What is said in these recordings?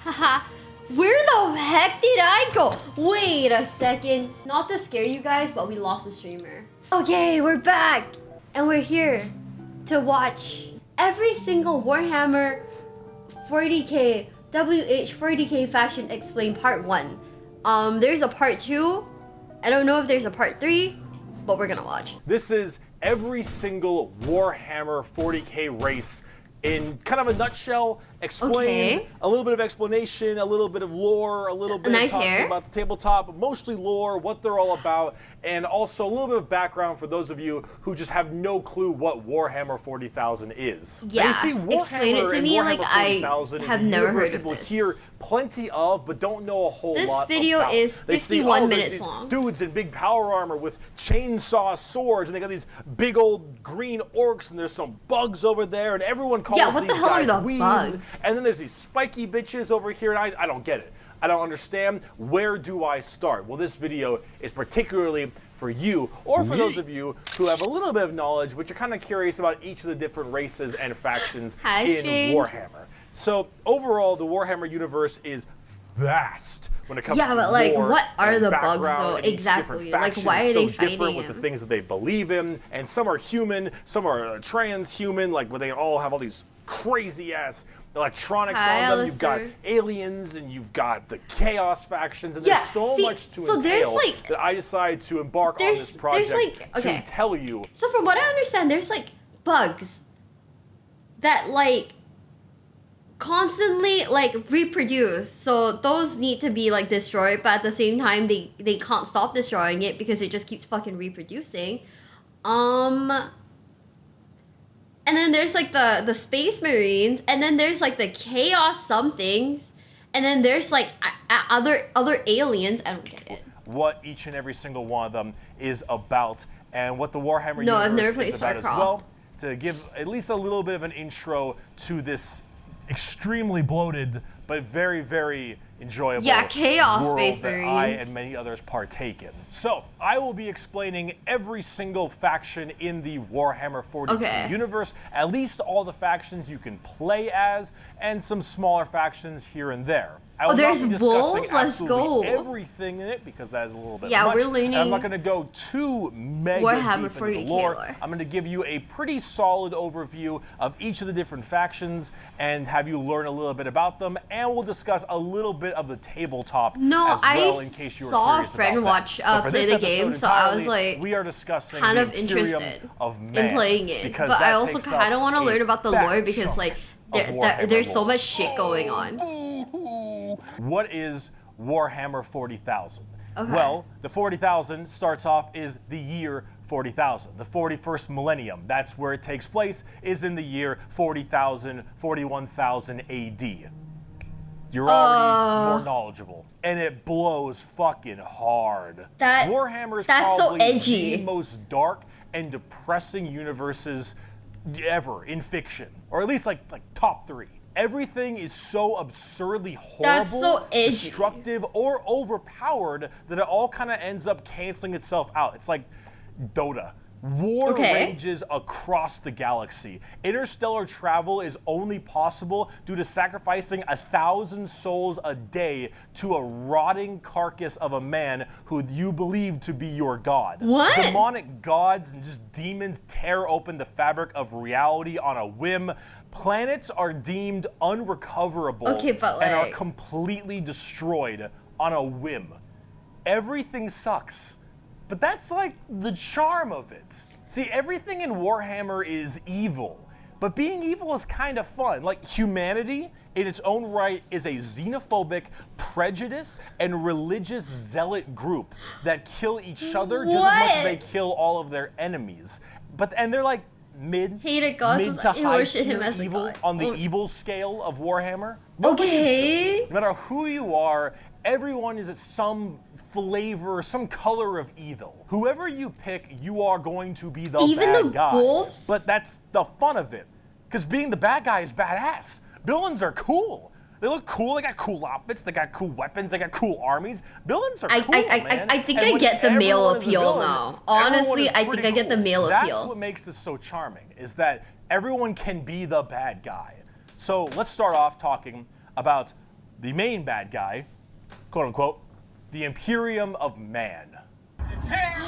Haha, where the heck did I go? Wait a second. Not to scare you guys, but we lost a streamer. Okay, we're back. And we're here to watch every single Warhammer 40k, WH40k faction explain part 1. There's a part 2. I don't know if there's a part 3, but we're gonna watch. This is every single Warhammer 40k race in kind of a nutshell, explained, Okay. a little bit of explanation, a little bit of lore, a little bit Nice of talking hair. about the tabletop, mostly lore, what they're all about, and also a little bit of background for those of you who just have no clue what Warhammer 40,000 is. Yeah, now, you see, Warhammer explain it to and me, Warhammer like, I 40,000 is have a never universe heard of people this. hear plenty of, but don't know a whole This lot video about. is They see, 51 there's minutes these long. dudes in big power armor with chainsaw swords, and they got these big old green orcs, and there's some bugs over there, and everyone calls Yeah, what the these hell are guys the weebs. bugs? And then there's these spiky bitches over here, and I don't get it. I don't understand. Where do I start? Well, this video is particularly for you, or for those of you who have a little bit of knowledge, but you're kind of curious about each of the different races and factions in Strange. Warhammer. So overall, the Warhammer universe is vast when it comes to but like, lore what are and the bugs background, though? and each Exactly. different Like, faction why is are so they different fighting with the him? things that they believe in, and some are human, some are transhuman, like where they all have all these crazy ass electronics Hi, on them. You've got Alistair. aliens, and you've got the chaos factions, and Yeah, there's so see, much to so there's, entail like- that I decided to embark on this there's, project like, okay. to tell you. So from what I understand, there's like bugs that like constantly like reproduce. So those need to be like destroyed, but at the same time they can't stop destroying it because it just keeps fucking reproducing. And then there's like the space marines, and then there's like the chaos somethings, and then there's like other aliens. I don't get it. What each and every single one of them is about, and what the Warhammer No, I've never universe played is about as StarCraft. well, to give at least a little bit of an intro to this extremely bloated but very, very enjoyable Chaos world Space that I Marines. and many others partake in. So, I will be explaining every single faction in the Warhammer 40k universe, at least all the factions you can play as, and some smaller factions here and there. I will there's not be discussing wolves? Let's absolutely go. everything in it because that is a little bit Yeah, much. we're learning And I'm not going to go too mega Warhammer deep into 40k the lore. lore. I'm going to give you a pretty solid overview of each of the different factions and have you learn a little bit about them, and we'll discuss a little bit of the tabletop No, as well, I in case you were saw a curious friend about watch that. But for play this the episode game, so I was entirely, like we are discussing kind the of Imperium interested of Man, in playing it, because but that I also takes kind of up want to a learn about the fat lore because chunk like of Warhammer there's so lore. much shit going on. What is Warhammer 40,000? Okay. Well, the 40,000 starts off is the year 40,000, the 41st millennium. That's where it takes place, is in the year 40,000, 41,000 AD. You're already more knowledgeable, and it blows fucking hard. Warhammer is that's so probably edgy. the most dark and depressing universes ever in fiction, or at least like top 3. Everything is so absurdly horrible, That's so edgy. destructive, or overpowered that it all kind of ends up canceling itself out. It's like Dota. War rages across the galaxy. Interstellar travel is only possible due to sacrificing 1,000 souls a day to a rotting carcass of a man who you believe to be your god. What? Demonic gods and just demons tear open the fabric of reality on a whim. Planets are deemed unrecoverable and are completely destroyed on a whim. Everything sucks. But that's like the charm of it. See, everything in Warhammer is evil, but being evil is kind of fun. Like, humanity in its own right is a xenophobic, prejudice, and religious zealot group that kill each other just as much as they kill all of their enemies. And they're like mid to high tier evil on the evil scale of Warhammer. No matter who you are, everyone is some flavor, some color of evil. Whoever you pick, you are going to be the bad guy. Wolves? But that's the fun of it. Because being the bad guy is badass. Villains are cool. They look cool, they got cool outfits, they got cool weapons, they got cool armies. Villains are cool, man. I think I get the male appeal now. Honestly, I think I get the male appeal. That's what makes this so charming, is that everyone can be the bad guy. So let's start off talking about the main bad guy, quote unquote, the Imperium of Man. His hair,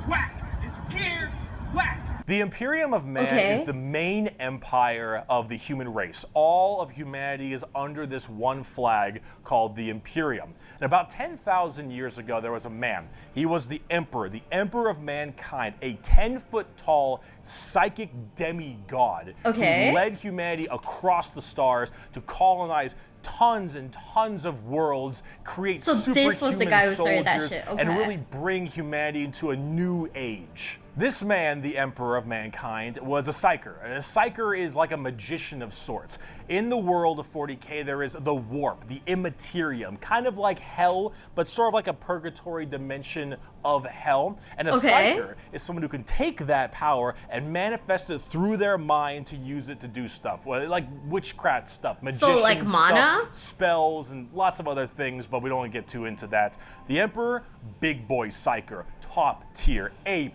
whack. His gear, whack. The Imperium of Man is the main empire of the human race. All of humanity is under this one flag called the Imperium. And about 10,000 years ago, there was a man. He was the Emperor of mankind, a 10-foot-tall psychic demigod who led humanity across the stars to colonize tons and tons of worlds, create superhuman soldiers, and really bring humanity into a new age. This man, the Emperor of Mankind, was a psyker. And a psyker is like a magician of sorts. In the world of 40k, there is the warp, the immaterium, kind of like hell, but sort of like a purgatory dimension of hell. And a psyker is someone who can take that power and manifest it through their mind to use it to do stuff, like witchcraft stuff, magician stuff, spells, and lots of other things, but we don't want to get too into that. The Emperor, big boy psyker. Top tier, A+,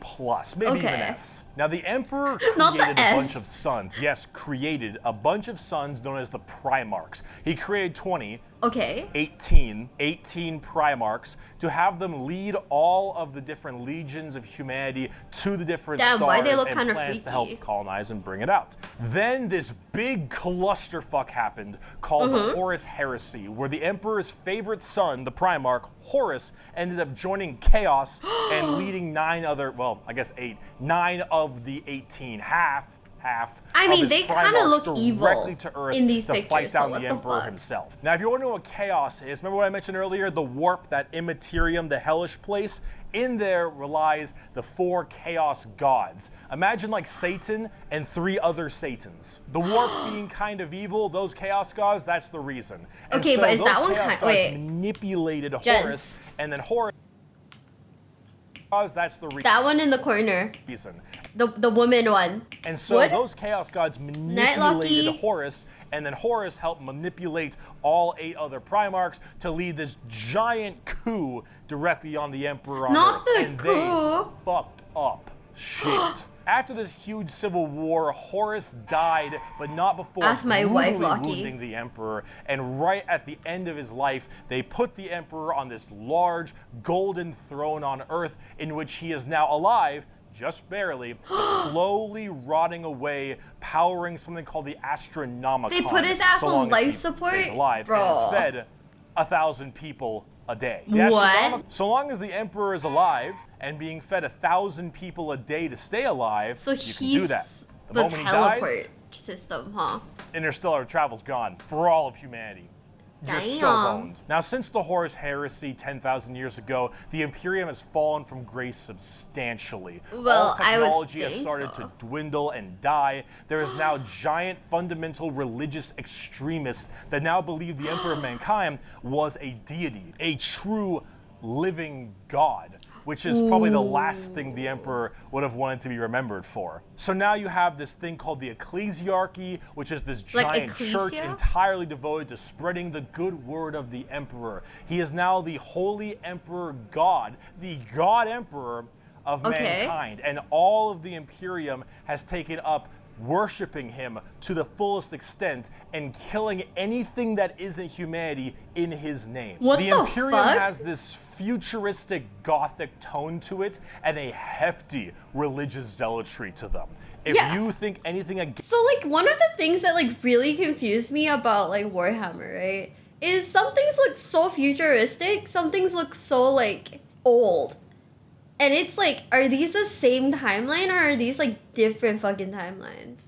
maybe even S. Now the Emperor created a bunch of sons. Yes, created a bunch of sons known as the Primarchs. He created 18 Primarchs to have them lead all of the different legions of humanity to the different stars and plans to help colonize and bring it out. Then this big clusterfuck happened called the Horus Heresy, where the Emperor's favorite son, the Primarch, Horus, ended up joining Chaos and leading 9 of the 18, half I mean, they kind of look evil to Earth in these to pictures, fight down the Emperor himself. Now, if you want to know what Chaos is, remember what I mentioned earlier, the warp, that immaterium, the hellish place? In there relies the 4 Chaos gods. Imagine like Satan and 3 other Satans. The warp being kind of evil, those Chaos gods, that's the reason. And so but is that one kind of manipulated Horus, and then Horus. That's the reason. That one in the corner. The woman one. And so those Chaos gods manipulated Horus, and then Horus helped manipulate all 8 other Primarchs to lead this giant coup directly on the Emperor on Earth. And they fucked up shit. After this huge civil war, Horus died, but not before wounding the Emperor. And right at the end of his life, they put the Emperor on this large golden throne on Earth, in which he is now alive, just barely, but slowly rotting away, powering something called the Astronomicon. They put his ass on life support? Stays alive, and has fed 1,000 people a day. So long as the Emperor is alive and being fed 1,000 people a day to stay alive, you can do that. The moment he dies, system, interstellar travel's gone for all of humanity. You're so boned. Now, since the Horus Heresy 10,000 years ago, the Imperium has fallen from grace substantially. All technology has started to dwindle and die. There is now giant fundamental religious extremists that now believe the Emperor of Mankind was a deity, a true living god, which is probably the last thing the Emperor would have wanted to be remembered for. So now you have this thing called the Ecclesiarchy, which is this giant church entirely devoted to spreading the good word of the Emperor. He is now the Holy Emperor God, the God Emperor of mankind. And all of the Imperium has taken up worshiping him to the fullest extent and killing anything that isn't humanity in his name. The Imperium has this futuristic gothic tone to it and a hefty religious zealotry to them. If you think anything against— So like one of the things that like really confused me about like Warhammer, right, is some things look so futuristic, some things look so like old. And it's like, are these the same timeline or are these like different fucking timelines?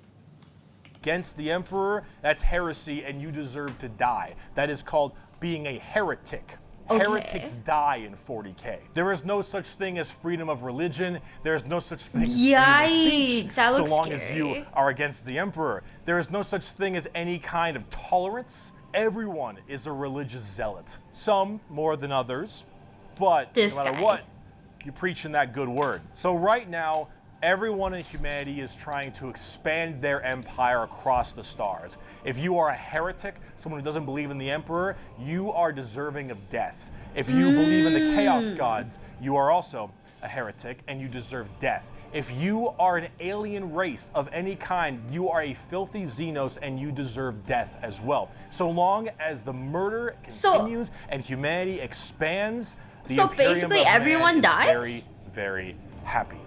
Against the Emperor, that's heresy and you deserve to die. That is called being a heretic. Heretics die in 40k. There is no such thing as freedom of religion. There is no such thing as freedom of speech so long as you are against the Emperor. There is no such thing as any kind of tolerance. Everyone is a religious zealot. Some more than others, but no matter what, you're preaching that good word. So right now, everyone in humanity is trying to expand their empire across the stars. If you are a heretic, someone who doesn't believe in the Emperor, you are deserving of death. If you believe in the Chaos Gods, you are also a heretic, and you deserve death. If you are an alien race of any kind, you are a filthy Xenos and you deserve death as well. So long as the murder continues and humanity expands, the Imperium basically of Man everyone is dies? very, very happy.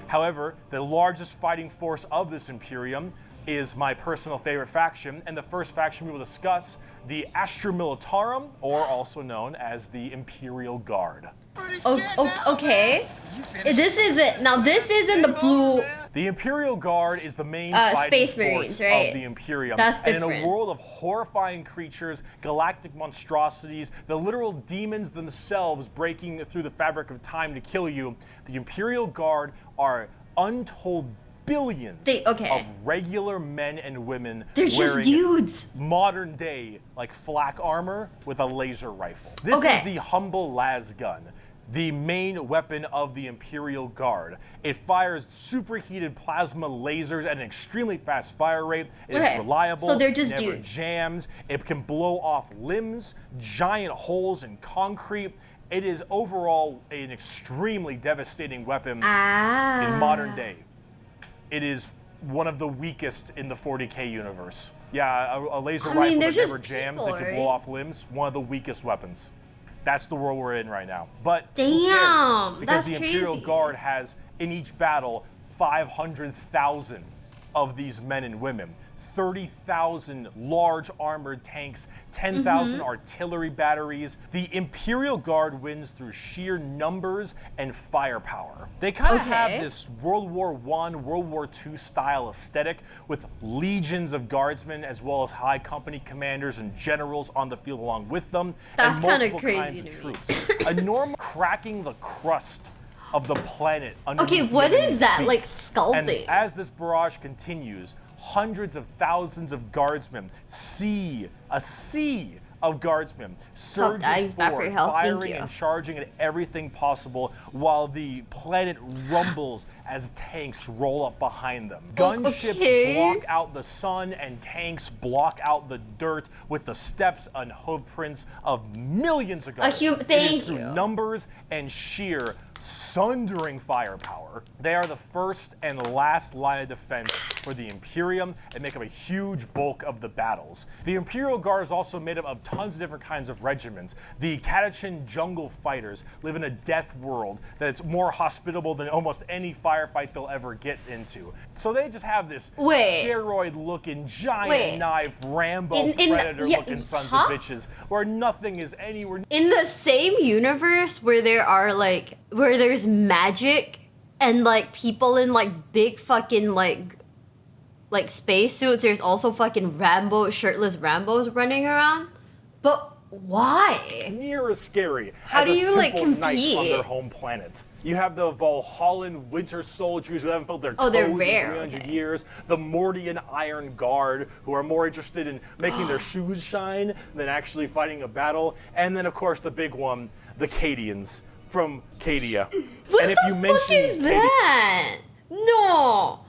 However, the largest fighting force of this Imperium is my personal favorite faction, and the first faction we will discuss, the Astra Militarum, or also known as the Imperial Guard. Okay. This isn't the blue. The Imperial Guard is the main fighting Space Marines, force right? of the Imperium. That's and in different. a world of horrifying creatures, galactic monstrosities, the literal demons themselves breaking through the fabric of time to kill you, the Imperial Guard are untold billions of regular men and women wearing modern day like flak armor with a laser rifle. This is the humble las gun, the main weapon of the Imperial Guard. It fires superheated plasma lasers at an extremely fast fire rate. It is reliable, so they're just never jams. It can blow off limbs, giant holes in concrete. It is overall an extremely devastating weapon in modern day. It is one of the weakest in the 40k universe. Yeah, a laser rifle that never jams, it can blow off limbs, one of the weakest weapons. That's the world we're in right now. But who cares? Because the Imperial Guard has, in each battle, 500,000 of these men and women. 30,000 large armored tanks, 10,000 artillery batteries. The Imperial Guard wins through sheer numbers and firepower. They kind of have this World War I, World War II style aesthetic with legions of guardsmen as well as high company commanders and generals on the field along with them. That's and multiple kinds of troops. A normal cracking the crust of the planet underneath what is that? feet. Like skull and thing? as this barrage continues, hundreds of thousands of guardsmen, a sea of guardsmen surges forward, firing and charging at everything possible while the planet rumbles as tanks roll up behind them. Gunships block out the sun and tanks block out the dirt with the steps and hoof prints of millions of guardsmen. It is through numbers and sheer sundering firepower. They are the first and last line of defense for the Imperium and make up a huge bulk of the battles. The Imperial Guard is also made up of tons of different kinds of regiments. The Catachin jungle fighters live in a death world that's more hospitable than almost any firefight they'll ever get into. So they just have this steroid-looking, giant knife, Rambo Predator-looking sons of bitches where nothing is anywhere. In the same universe where there are like, where there's magic and like people in like big fucking like spacesuits, there's also fucking shirtless Rambos running around. But why? Near as scary How as do a you simple compete? knight on their home planet. You have the Valhallan winter soldiers who haven't felt their toes in 300 years. The Mordian Iron Guard, who are more interested in making their shoes shine than actually fighting a battle. And then, of course, the big one, the Cadians from Cadia. What and if the you fuck mention is that? No.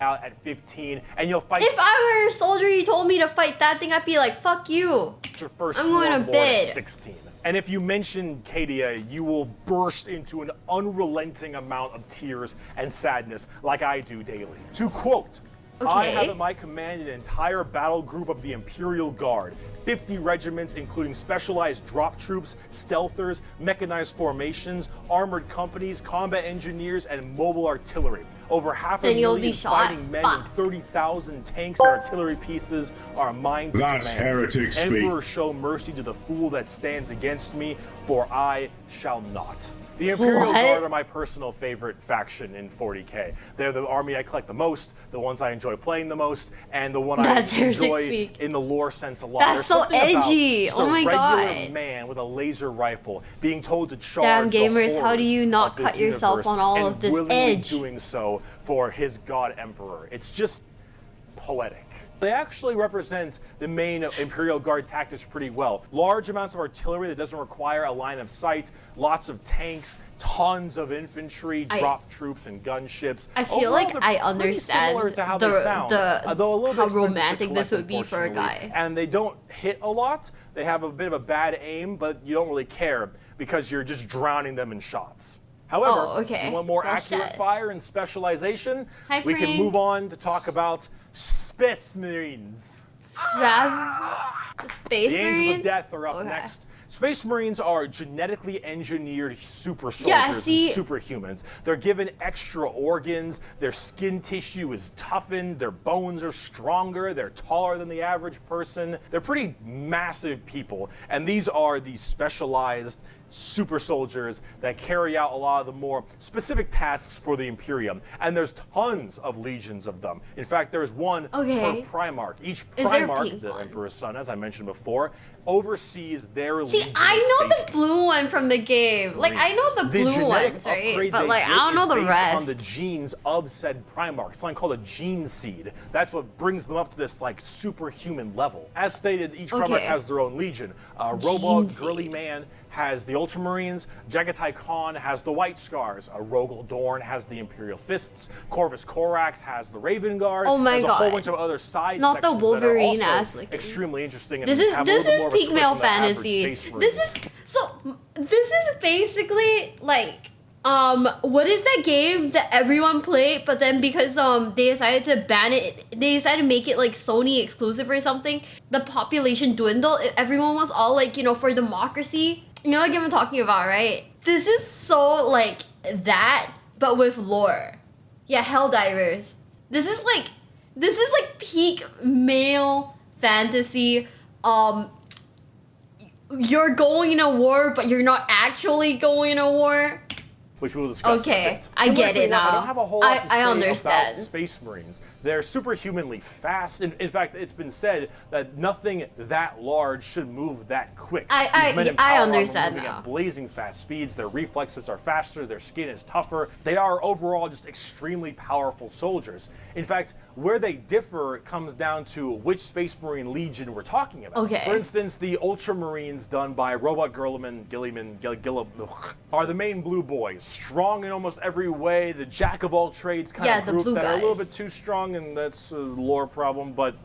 Out at 15, and you'll fight. If I were a soldier, you told me to fight that thing, I'd be like, fuck you. Your first I'm going to bed. At 16. And if you mention Cadia, you will burst into an unrelenting amount of tears and sadness like I do daily. To quote, I have at my command an entire battle group of the Imperial Guard, 50 regiments including specialized drop troops, stealthers, mechanized formations, armored companies, combat engineers, and mobile artillery. Over half a million fighting men and 30,000 tanks and artillery pieces are mine to command. Heretic speak. Emperor, show mercy to the fool that stands against me, for I shall not. The Imperial Guard are my personal favorite faction in 40k. They're the army I collect the most, the ones I enjoy playing the most, and the one I enjoy in the lore sense a lot. That's so edgy. Oh my god. A regular man with a laser rifle being told to charge. Damn gamers, how do you not cut yourself on all of this edge? Doing so for his god emperor. It's just poetic. They actually represent the main Imperial Guard tactics pretty well. Large amounts of artillery that doesn't require a line of sight, lots of tanks, tons of infantry, drop troops, and gunships. I feel like I understand similar to how they sound, though a little how bit romantic this would be for a guy. And they don't hit a lot. They have a bit of a bad aim, but you don't really care because you're just drowning them in shots. However, okay. if you want more accurate shit. fire and specialization, Hi, we can Frank. move on to talk about Space Marines. Space The Angels Marines? of Death are up Okay. next. Space Marines are genetically engineered super soldiers Yeah, and see- superhumans. They're given extra organs, their skin tissue is toughened, their bones are stronger, they're taller than the average person. They're pretty massive people, and these are the specialized super soldiers that carry out a lot of the more specific tasks for the Imperium. And there's tons of legions of them. In fact, there's one per Primarch. Each Is there a Primarch, pink the one? Emperor's son, as I mentioned before, oversees their See, legion I of know Space the blue one from the game. Like, I know the blue genetic ones, right? upgrade But they like, get I don't know is the based rest. on the genes of said Primarch. It's something called a gene seed. That's what brings them up to this like superhuman level. As stated, each Primarch has their own legion. Robot Girly Man has the Ultramarines. Jagatai Khan has the White Scars. Rogel Dorn has the Imperial Fists. Corvus Corax has the Raven Guard. Oh my There's a god. whole bunch of other side Not the sections Wolverine that are ass also looking. extremely interesting. And This is have a little bit more of a peak twist male than the average fantasy. Space Marine. This is basically like what is that game that everyone played, but then because they decided to ban it, they decided to make it like Sony exclusive or something, the population dwindled. Everyone was all like, you know, for democracy. You know what game I'm talking about, right? This is so like that, but with lore. Yeah, Helldivers. This is like peak male fantasy. You're going in a war, but you're not actually going in a war. Which we'll discuss in a bit. I get it now. I don't have a whole lot to say I understand. about Space Marines. They're superhumanly fast. In fact, it's been said that nothing that large should move that quick. These men in power armor understand moving now. at blazing fast speeds. Their reflexes are faster. Their skin is tougher. They are overall just extremely powerful soldiers. In fact, where they differ comes down to which Space Marine Legion we're talking about. Okay. For instance, the Ultramarines done by Robot Gilliman, are the main blue boys. Strong in almost every way, the jack of all trades kind of group that are a little bit too strong, and that's a lore problem, but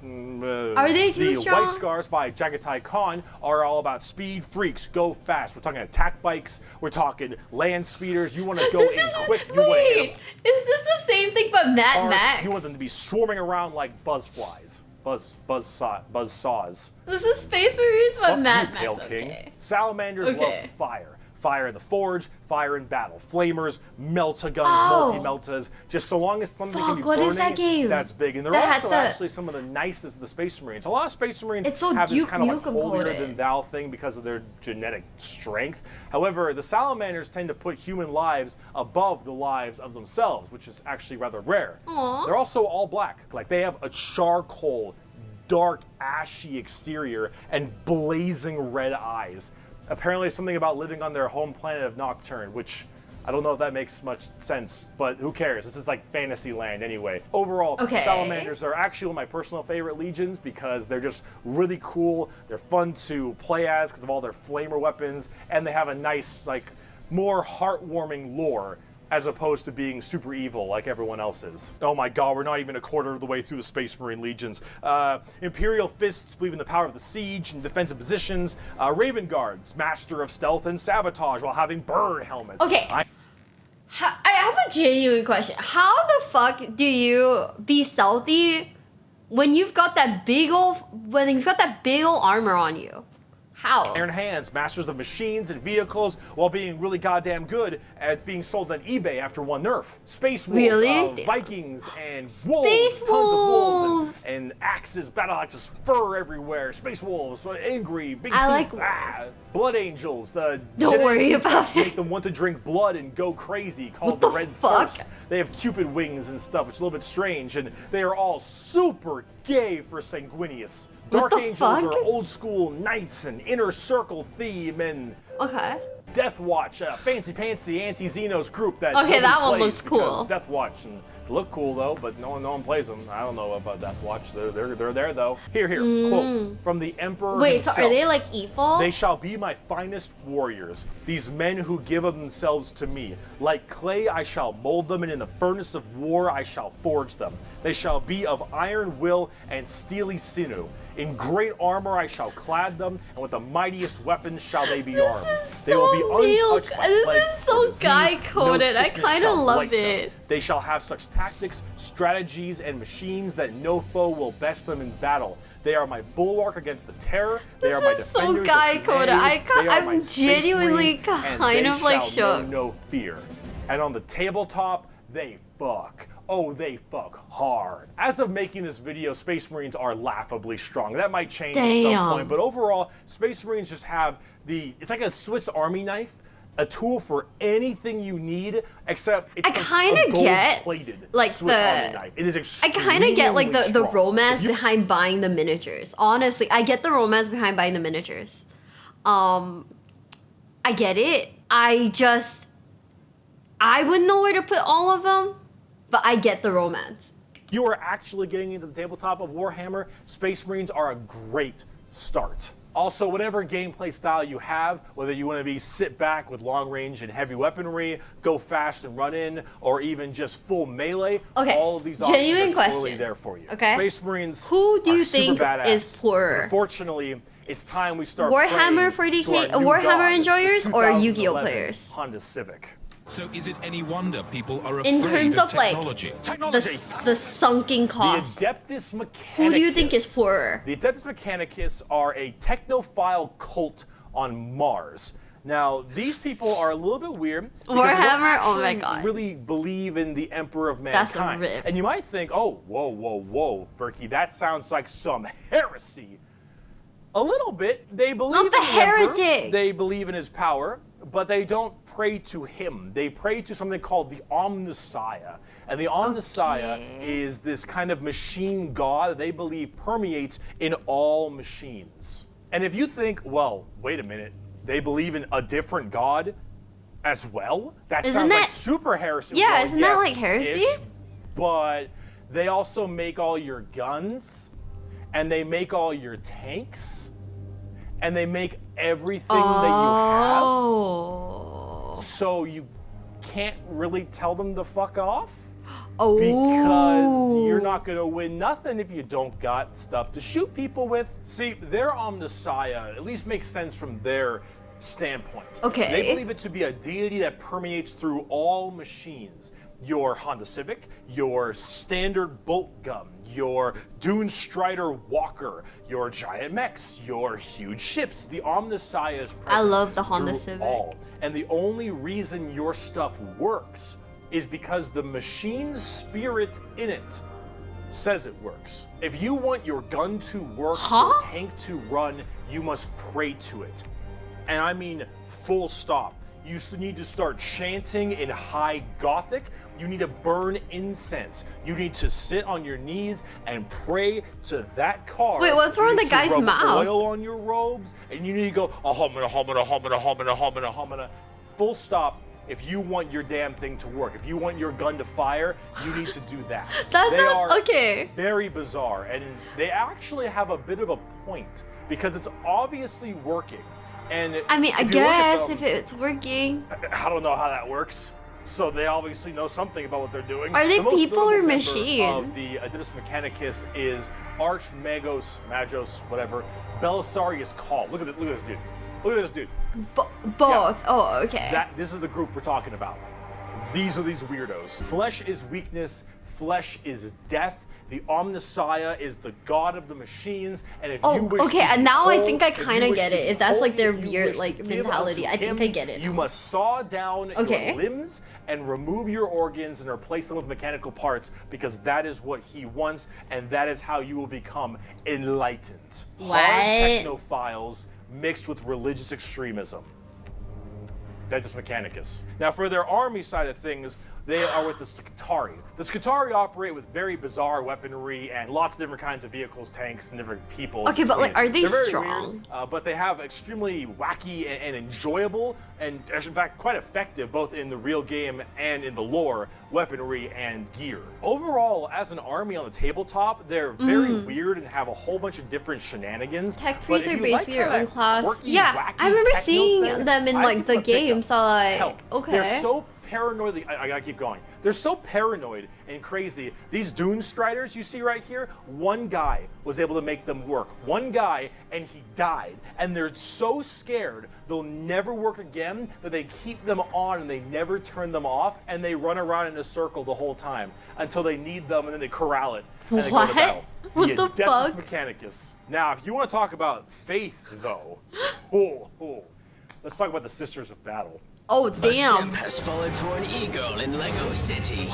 are they too the strong? White Scars by Jagatai Khan are all about speed freaks, go fast. We're talking attack bikes, we're talking land speeders. You want to go in quick, you want to hit them. Is this the same thing but Mad Max? You want them to be swarming around like buzzflies. Buzz saws. This is Space Marines but Fuck Mad you, Max. Pale King. Salamanders love fire. Fire in the forge, fire in battle. Flamers, melta-guns, multi-meltas. Just so long as something can be burning, is that game? that's big. And they're also actually some of the nicest of the Space Marines. A lot of Space Marines have this kind of like holier-than-thou thing because of their genetic strength. However, the Salamanders tend to put human lives above the lives of themselves, which is actually rather rare. Aww. They're also all black. Like, they have a charcoal, dark, ashy exterior and blazing red eyes. Apparently something about living on their home planet of Nocturne, which I don't know if that makes much sense, but who cares? This is like fantasy land anyway. Overall, Salamanders are actually one of my personal favorite legions because they're just really cool. They're fun to play as because of all their flamer weapons, and they have a nice, like, more heartwarming lore as opposed to being super evil like everyone else is. Oh my god, we're not even a quarter of the way through the Space Marine Legions. Imperial Fists believe in the power of the siege and defensive positions. Raven Guards, master of stealth and sabotage while having bird helmets. Okay. I have a genuine question. How the fuck do you be stealthy when you've got that big old armor on you? How? Iron Hands, masters of machines and vehicles, while being really goddamn good at being sold on eBay after one nerf. Space Wolves, Vikings, and wolves, tons of wolves, and axes, battle axes, fur everywhere. Space Wolves, angry, big teeth. Like wolves. Blood Angels, don't worry about it. Make them want to drink blood and go crazy, called the Red Thirst. They have Cupid wings and stuff, which is a little bit strange, and they are all super gay for Sanguinius. Dark Angels are old school knights and inner circle theme and Death Watch, fancy pantsy anti-Xenos group that that one looks cool. Death Watch, and they look cool though, but no one plays them. I don't know about Death Watch. They're there though. Here, quote from the Emperor himself. So are they like evil? They shall be my finest warriors, these men who give of themselves to me. Like clay I shall mold them, and in the furnace of war I shall forge them. They shall be of iron will and steely sinew. In great armor I shall clad them, and with the mightiest weapons shall they be armed. They will be untouched by plague This is so or disease. guy-coded. No I sickness kind of shall love blight them. it. They shall have such tactics, strategies, and machines that no foe will best them in battle. They are my bulwark against the terror. They are my defenders so of guy-coded. humanity. They are my I'm space genuinely marines, and kind they of like shall know shook. no fear. And on the tabletop, they fuck. Oh, they fuck hard. As of making this video, Space Marines are laughably strong. That might change at some point, but overall, Space Marines just have it's like a Swiss Army knife, a tool for anything you need, except it's a gold-plated like Swiss Army knife. It is I extremely kind of get like the strong. romance behind buying the miniatures. Honestly, I get the romance behind buying the miniatures. I get it. I wouldn't know where to put all of them, but I get the romance. You are actually getting into the tabletop of Warhammer. Space Marines are a great start. Also, whatever gameplay style you have, whether you want to be sit back with long range and heavy weaponry, go fast and run in, or even just full melee, all of these options are totally there for you. Okay. Space Marines Who do you think badass. is poorer? Unfortunately, it's time we start Warhammer 40k, Warhammer enjoyers, or Yu-Gi-Oh players? Honda Civic. So is it any wonder people are afraid In terms of technology? the sunken cost. The Adeptus Mechanicus. Who do you think is poorer? The Adeptus Mechanicus are a technophile cult on Mars. Now, these people are a little bit weird because Warhammer, oh my they don't god, really believe in the Emperor of Mankind. That's a rip. And you might think, oh, whoa, Berkey, that sounds like some heresy. A little bit. They believe in the Emperor. They believe in his power, but they don't pray to him. They pray to something called the Omnissiah. And the Omnissiah is this kind of machine god that they believe permeates in all machines. And if you think, well, wait a minute, they believe in a different god as well? That sounds like super heresy. Yeah, well, isn't that like heresy? But they also make all your guns, and they make all your tanks, and they make everything that you have. So you can't really tell them to fuck off. Because you're not gonna win nothing if you don't got stuff to shoot people with. See, their Omnissiah at least makes sense from their standpoint. They believe it to be a deity that permeates through all machines. Your Honda Civic, your standard bolt gun, your Dune Strider Walker, your giant mechs, your huge ships. The Omnissiah is present. I love the Honda Civic. All. And the only reason your stuff works is because the machine's spirit in it says it works. If you want your gun to work, your tank to run, you must pray to it. And I mean full stop. You need to start chanting in high Gothic. You need to burn incense. You need to sit on your knees and pray to that car. Wait, what's wrong with the guy's mouth? Oil on your robes, and you need to go humana. Full stop. If you want your damn thing to work, if you want your gun to fire, you need to do that. That sounds very bizarre, and they actually have a bit of a point because it's obviously working. And I mean, I guess if it's working. I don't know how that works. So they obviously know something about what they're doing. Are they people or machines? Of the Adeptus Mechanicus is Magos, whatever. Belisarius Call. Look at this dude. Look at this dude. Both. Yeah. Oh, okay. This is the group we're talking about. These are these weirdos. Flesh is weakness. Flesh is death. The Omnissiah is the god of the machines, and if you wish and now I think I kind of get it. If that's like their weird like mentality, I think I get it. You must saw down your limbs and remove your organs and replace them with mechanical parts because that is what he wants, and that is how you will become enlightened. What? Hard technophiles mixed with religious extremism. Adeptus Mechanicus. Now, for their army side of things, they are with the Scutari. The Scutari operate with very bizarre weaponry and lots of different kinds of vehicles, tanks, and different people. Okay, but like, are they They're very strong? Weird, but they have extremely wacky and enjoyable, and in fact quite effective, both in the real game and in the lore, weaponry and gear. Overall, as an army on the tabletop, they're very weird and have a whole bunch of different shenanigans. Tech priests are basically your own class. Yeah, I remember seeing them in like the game, so like, They're so paranoid. I gotta keep going. They're so paranoid and crazy. These Dune Striders you see right here, one guy was able to make them work. One guy, and he died. And they're so scared they'll never work again that they keep them on and they never turn them off, and they run around in a circle the whole time until they need them, and then they corral it. And they go to battle. What the Adeptus fuck? Mechanicus. Now, if you want to talk about faith, though, let's talk about the Sisters of Battle. Oh, A damn. simp has fallen for an eagle in Lego City.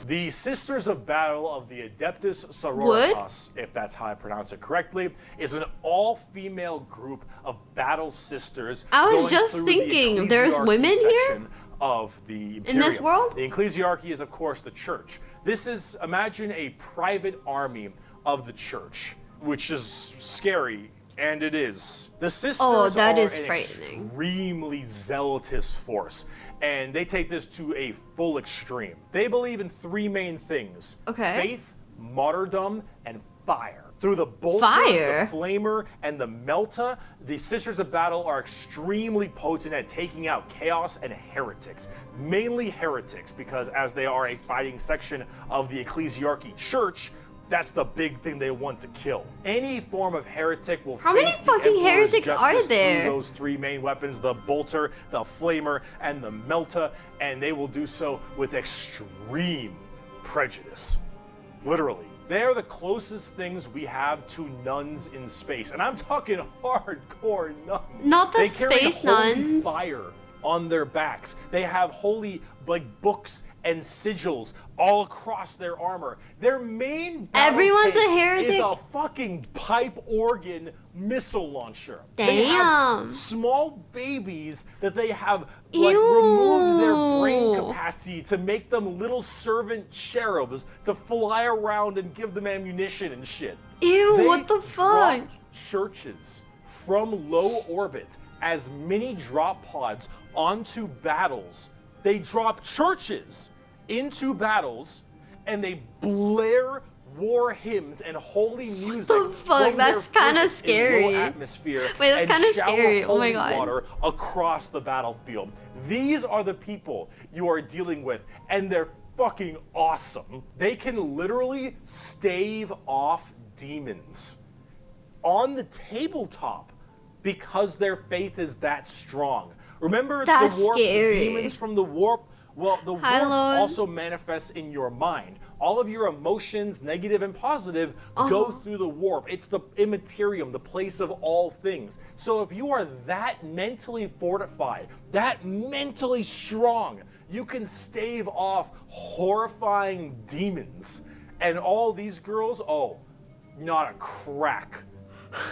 The Sisters of Battle of the Adeptus Sororitas, if that's how I pronounce it correctly, is an all-female group of battle sisters. I was going just through thinking, the there's ecclesiarchy women here? section of the Imperium. In this world? The ecclesiarchy is, of course, the church. This is, imagine a private army of the church, which is scary. And it is. The sisters are an extremely zealotous force, and they take this to a full extreme. They believe in three main things: faith, martyrdom, and fire. Through the bolter, the flamer, and the melta, the Sisters of Battle are extremely potent at taking out chaos and heretics. Mainly heretics, because as they are a fighting section of the ecclesiarchy church, that's the big thing they want to kill. Any form of heretic will How many fucking heretics are there? Through those three main weapons: the bolter, the flamer, and the melta, and they will do so with extreme prejudice. Literally. They are the closest things we have to nuns in space. And I'm talking hardcore nuns. Not the they space carry holy nuns. fire on their backs. They have holy books and sigils all across their armor. Their main Everyone's tank a heretic? is a fucking pipe organ missile launcher. Damn. They have small babies that they have removed their brain capacity to make them little servant cherubs to fly around and give them ammunition and shit. Ew, what the fuck? Drop churches from low orbit as mini drop pods onto battles. They drop churches into battles, and they blare war hymns and holy music. What the fuck? From That's kind of scary. In low atmosphere. Wait, that's kind of scary. Oh my god! god. Water across the battlefield. These are the people you are dealing with, and they're fucking awesome. They can literally stave off demons on the tabletop because their faith is that strong. Remember the warp, the demons from the warp? Well, the warp also manifests in your mind. All of your emotions, negative and positive, go through the warp. It's the immaterium, the place of all things. So if you are that mentally fortified, that mentally strong, you can stave off horrifying demons. And all these girls, not a crack.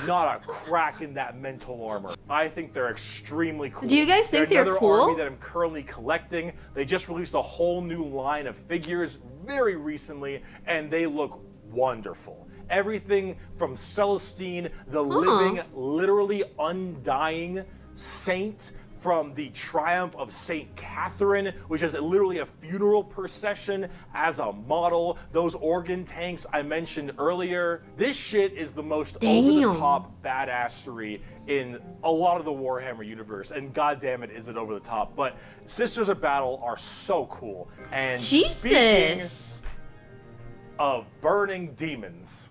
Not a crack in that mental armor. I think they're extremely cool. Do you guys think they're cool? Another army that I'm currently collecting. They just released a whole new line of figures very recently, and they look wonderful. Everything from Celestine, the living, literally undying saint from the triumph of Saint Catherine, which is literally a funeral procession as a model. Those organ tanks I mentioned earlier. This shit is the most over-the-top badassery in a lot of the Warhammer universe, and goddamn it, is it over the top. But Sisters of Battle are so cool. And speaking of burning demons,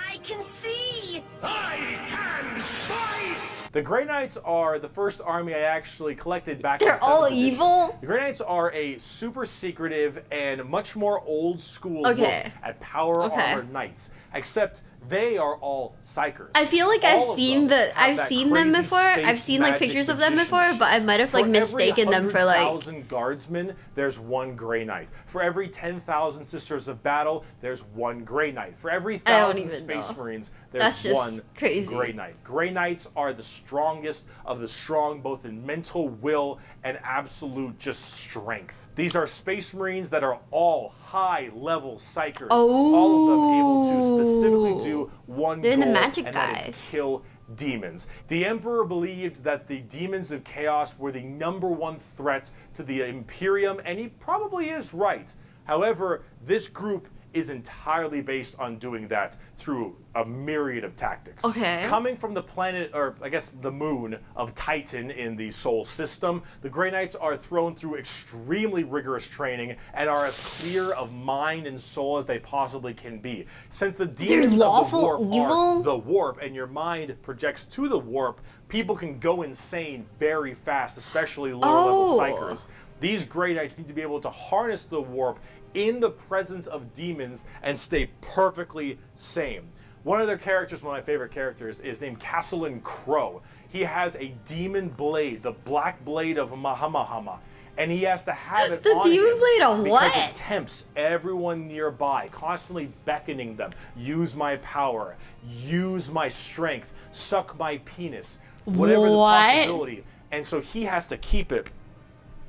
I can see! I can fight! The Grey Knights are the first army I actually collected back in They're all 7th edition. evil? The Grey Knights are a super secretive and much more old school look at power armor knights, except they are all psychers. I feel like I've seen them before. I've seen like pictures of them before, but I might have like mistaken them for like 1,000 guardsmen, there's one Grey Knight. For every 10,000 Sisters of Battle, there's one Grey Knight. For every 1,000 Space Marines, there's one Grey Knight. Grey Knights are the strongest of the strong, both in mental will and absolute just strength. These are Space Marines that are all high-level psychers. All of them able to specifically do one goal, the magic and guys. that is kill demons. The Emperor believed that the demons of chaos were the #1 threat to the Imperium, and he probably is right. However, this group is entirely based on doing that through a myriad of tactics. Okay. Coming from the planet, or I guess the moon of Titan in the Sol system, the Grey Knights are thrown through extremely rigorous training and are as clear of mind and soul as they possibly can be. Since the demons of the warp are the warp and your mind projects to the warp, people can go insane very fast, especially lower level psychers. These Grey Knights need to be able to harness the warp in the presence of demons and stay perfectly sane. One of their characters, one of my favorite characters, is named Castellan Crow. He has a demon blade, the black blade of Mahamahama, and he has to have it on him. The demon blade of what? Because it tempts everyone nearby, constantly beckoning them. Use my power, use my strength, suck my penis, whatever the possibility. And so he has to keep it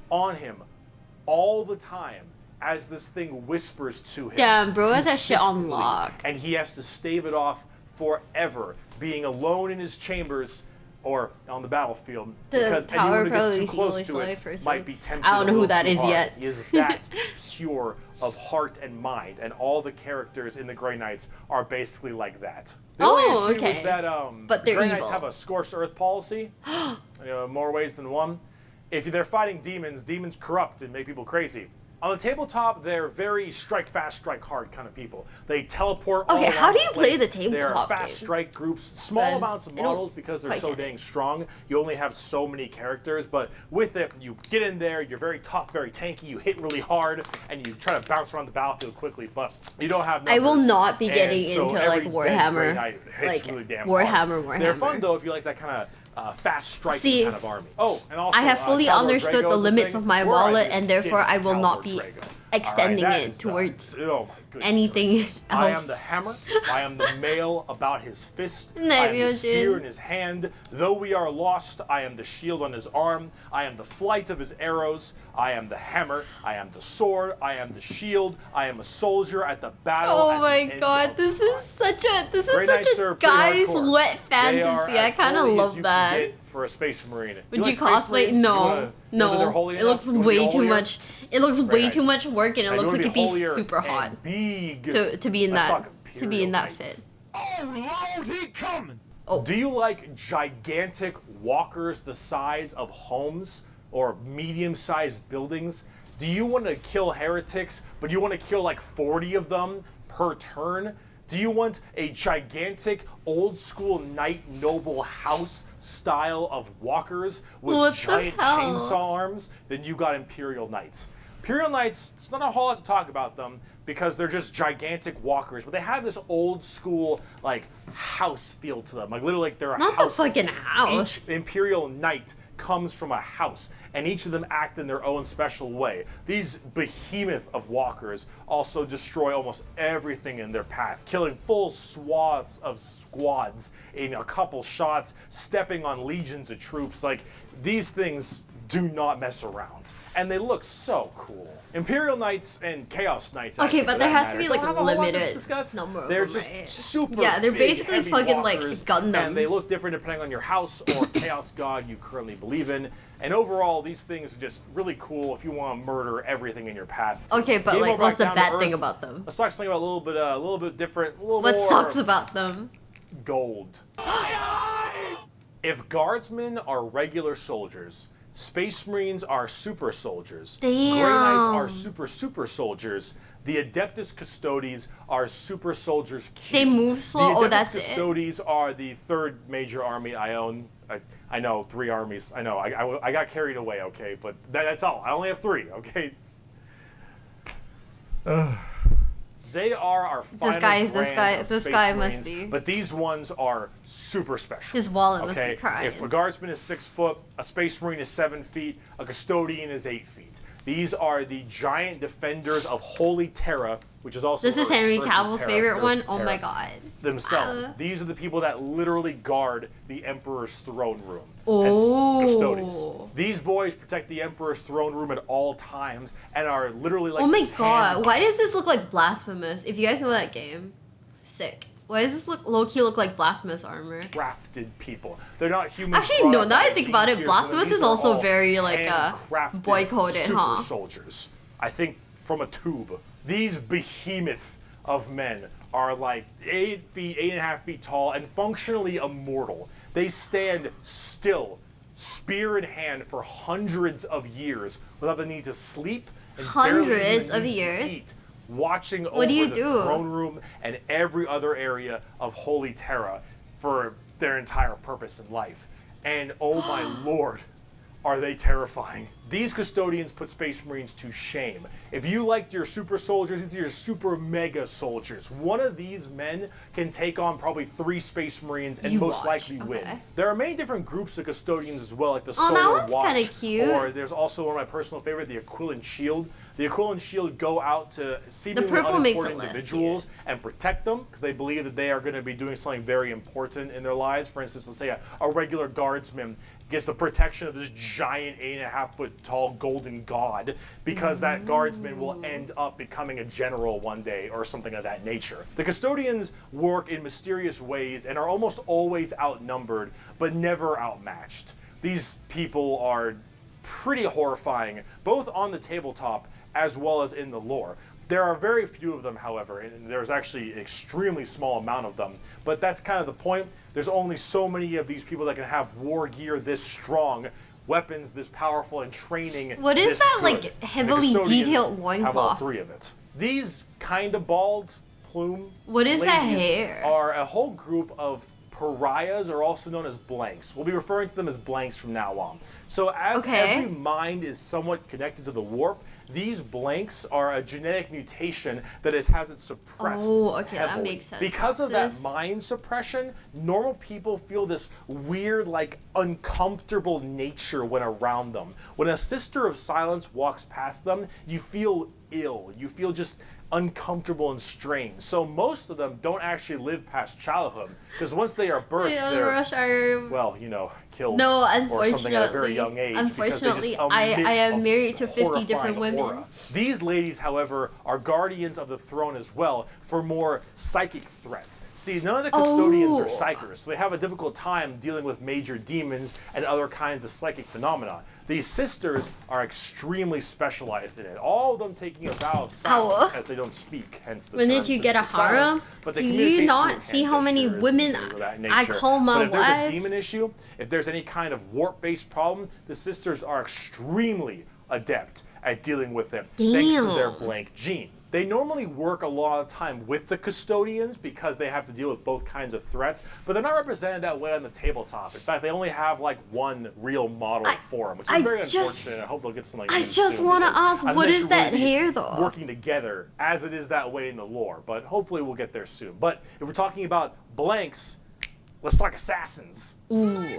on him all the time as this thing whispers to him. Damn, bro, has that shit on lock. And he has to stave it off forever, being alone in his chambers or on the battlefield, because anyone who gets too close to it might be tempted. I don't know who that is yet. He is that pure of heart and mind, and all the characters in the Grey Knights are basically like that. The only issue is that but the Grey Knights have a scorched earth policy, more ways than one. If they're fighting demons, demons corrupt and make people crazy. On the tabletop, they're very strike fast, strike hard kind of people. They teleport all around how do you the place. play the tabletop They're fast strike groups, small amounts of models because they're so dang strong. You only have so many characters, but with it, you get in there, you're very tough, very tanky, you hit really hard, and you try to bounce around the battlefield quickly, but you don't have numbers. I will not be getting into like Warhammer. Like really damn Warhammer. They're fun though if you like that kind of fast striking kind of army. Oh, and also I have fully understood the limits of my wallet, and therefore I will not be extending it towards anything else. I am the hammer. I am the male about his fist. I am the spear in his hand. Though we are lost, I am the shield on his arm. I am the flight of his arrows. I am the hammer. I am the sword. I am the shield. I am a soldier at the battle. Oh my god, this is such a guy's wet fantasy. I kind of love that. For a space marine. Would you cosplay? No. It looks way too much. It looks way too much work, and it looks like it'd be super hot to be in that fit. Oh Lord, he coming! Do you like gigantic walkers the size of homes or medium-sized buildings? Do you want to kill heretics, but you want to kill like 40 of them per turn? Do you want a gigantic, old-school knight noble house style of walkers with giant chainsaw arms? Then you got Imperial Knights. Imperial Knights, there's not a whole lot to talk about them because they're just gigantic walkers, but they have this old-school, like, house feel to them. Like, literally, like they're a house. Not the fucking house. Each Imperial Knight comes from a house, and each of them act in their own special way. These behemoth of walkers also destroy almost everything in their path, killing full swaths of squads in a couple shots, stepping on legions of troops. Like, these things do not mess around, and they look so cool. Imperial Knights and Chaos Knights. Okay, but there has to be like a limited number of them. They're just super. Yeah, they're big, basically fucking like Gundams. And they look different depending on your house or Chaos God you currently believe in. And overall, these things are just really cool if you want to murder everything in your path. Okay, but like, what's the bad thing about them? Let's talk something about a little bit different, a little more. What sucks about them? Gold. If guardsmen are regular soldiers, Space Marines are super soldiers. Damn. Grey Knights are super soldiers. The Adeptus Custodes are super soldiers. They move slow. The Adeptus Custodes are the third major army I own. I know 3 armies. I know I got carried away. Okay, but that's all. I only have 3. Okay. They are our final this guy must be. But these ones are super special. His wallet must be crying. If a guardsman is 6 foot, a space marine is 7 feet, a custodian is 8 feet. These are the giant defenders of Holy Terra, which is also. This is Henry Cavill's favorite one. Oh my god. Themselves. These are the people that literally guard the Emperor's throne room. Oh. Custodes. These boys protect the Emperor's throne room at all times and are literally like. Oh my god! Why does this look like Blasphemous? If you guys know that game, sick. Why does this low-key look like Blasphemous armor? Crafted people. They're not human. Actually, no. Now I think about it, Blasphemous is also very like boy-coded, super soldiers. I think from a tube. These behemoth of men are like 8 feet, 8.5 feet tall, and functionally immortal. They stand still, spear in hand, for hundreds of years without the need to sleep and hundreds of years to eat, watching over the throne room and every other area of Holy Terra for their entire purpose in life. And oh my lord, are they terrifying. These custodians put Space Marines to shame. If you liked your super soldiers, it's your super mega soldiers. One of these men can take on probably 3 Space Marines and most likely win. There are many different groups of custodians as well, like the Solar Watch. Cute. Or there's also one of my personal favorite, the Aquilan Shield. The Aquilan Shield go out to seemingly unimportant individuals and protect them because they believe that they are going to be doing something very important in their lives. For instance, let's say a regular guardsman gets the protection of this giant 8.5 foot tall golden god because that guardsman will end up becoming a general one day or something of that nature. The custodians work in mysterious ways and are almost always outnumbered but never outmatched. These people are pretty horrifying, both on the tabletop as well as in the lore. There are very few of them, however, and there's actually an extremely small amount of them, but that's kind of the point. There's only so many of these people that can have war gear this strong, weapons this powerful, and training. What is that, good. like, heavily detailed loincloth? Have all 3 of it. These kind of bald plume what is that hair? Are a whole group of pariahs, are also known as blanks. We'll be referring to them as blanks from now on. So as every mind is somewhat connected to the warp, these blanks are a genetic mutation that has it suppressed heavily. That makes sense. Because of that mind suppression, normal people feel this weird, like, uncomfortable nature when around them. When a Sister of Silence walks past them, you feel ill. You feel just uncomfortable and strange. So most of them don't actually live past childhood because once they are birthed, they're well, you know, killed or something at a very young age. Unfortunately, I am married to 50 different women. Aura. These ladies, however, are guardians of the throne as well for more psychic threats. See, none of the custodians are psychers, so they have a difficult time dealing with major demons and other kinds of psychic phenomena. These sisters are extremely specialized in it. All of them taking a vow of silence as they don't speak, hence the term When did you get a harem? But they do you not see how many women I call my wives? But if there's a demon issue, if there's any kind of warp-based problem, the sisters are extremely adept at dealing with it, thanks to their blank gene. They normally work a lot of time with the custodians because they have to deal with both kinds of threats, but they're not represented that way on the tabletop. In fact, they only have like one real model for them, which is very unfortunate. I hope they'll get some like. I just want to ask, what is that hair though? Working together as it is that way in the lore, but hopefully we'll get there soon. But if we're talking about blanks, let's talk assassins. Ooh.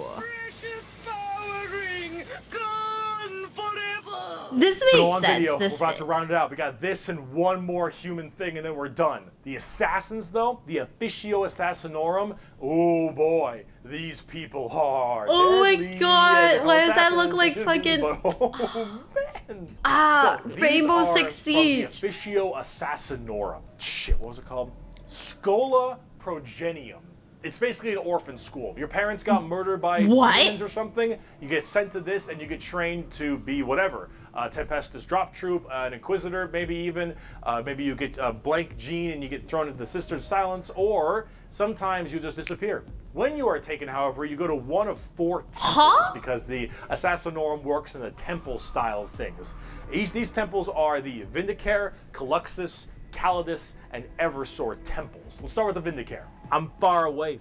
This makes sense. Video. We're about to round it out. We got this and one more human thing, and then we're done. The assassins, though, the Officio Assassinorum. Oh boy, these people are. Oh my god! Why does that look like fucking? Oh man! Rainbow Six Siege. The Officio Assassinorum. Shit, what was it called? Schola Progenium. It's basically an orphan school. Your parents got murdered by demons or something. You get sent to this and you get trained to be whatever. Tempestus Drop Troop, an Inquisitor, maybe even. Maybe you get a blank gene and you get thrown into the Sisters of Silence, or sometimes you just disappear. When you are taken, however, you go to one of 4 temples because the Assassinorum works in the temple style of things. These temples are the Vindicare, Caluxus, Calidus, and Eversor temples. Let's start with the Vindicare. I'm far away.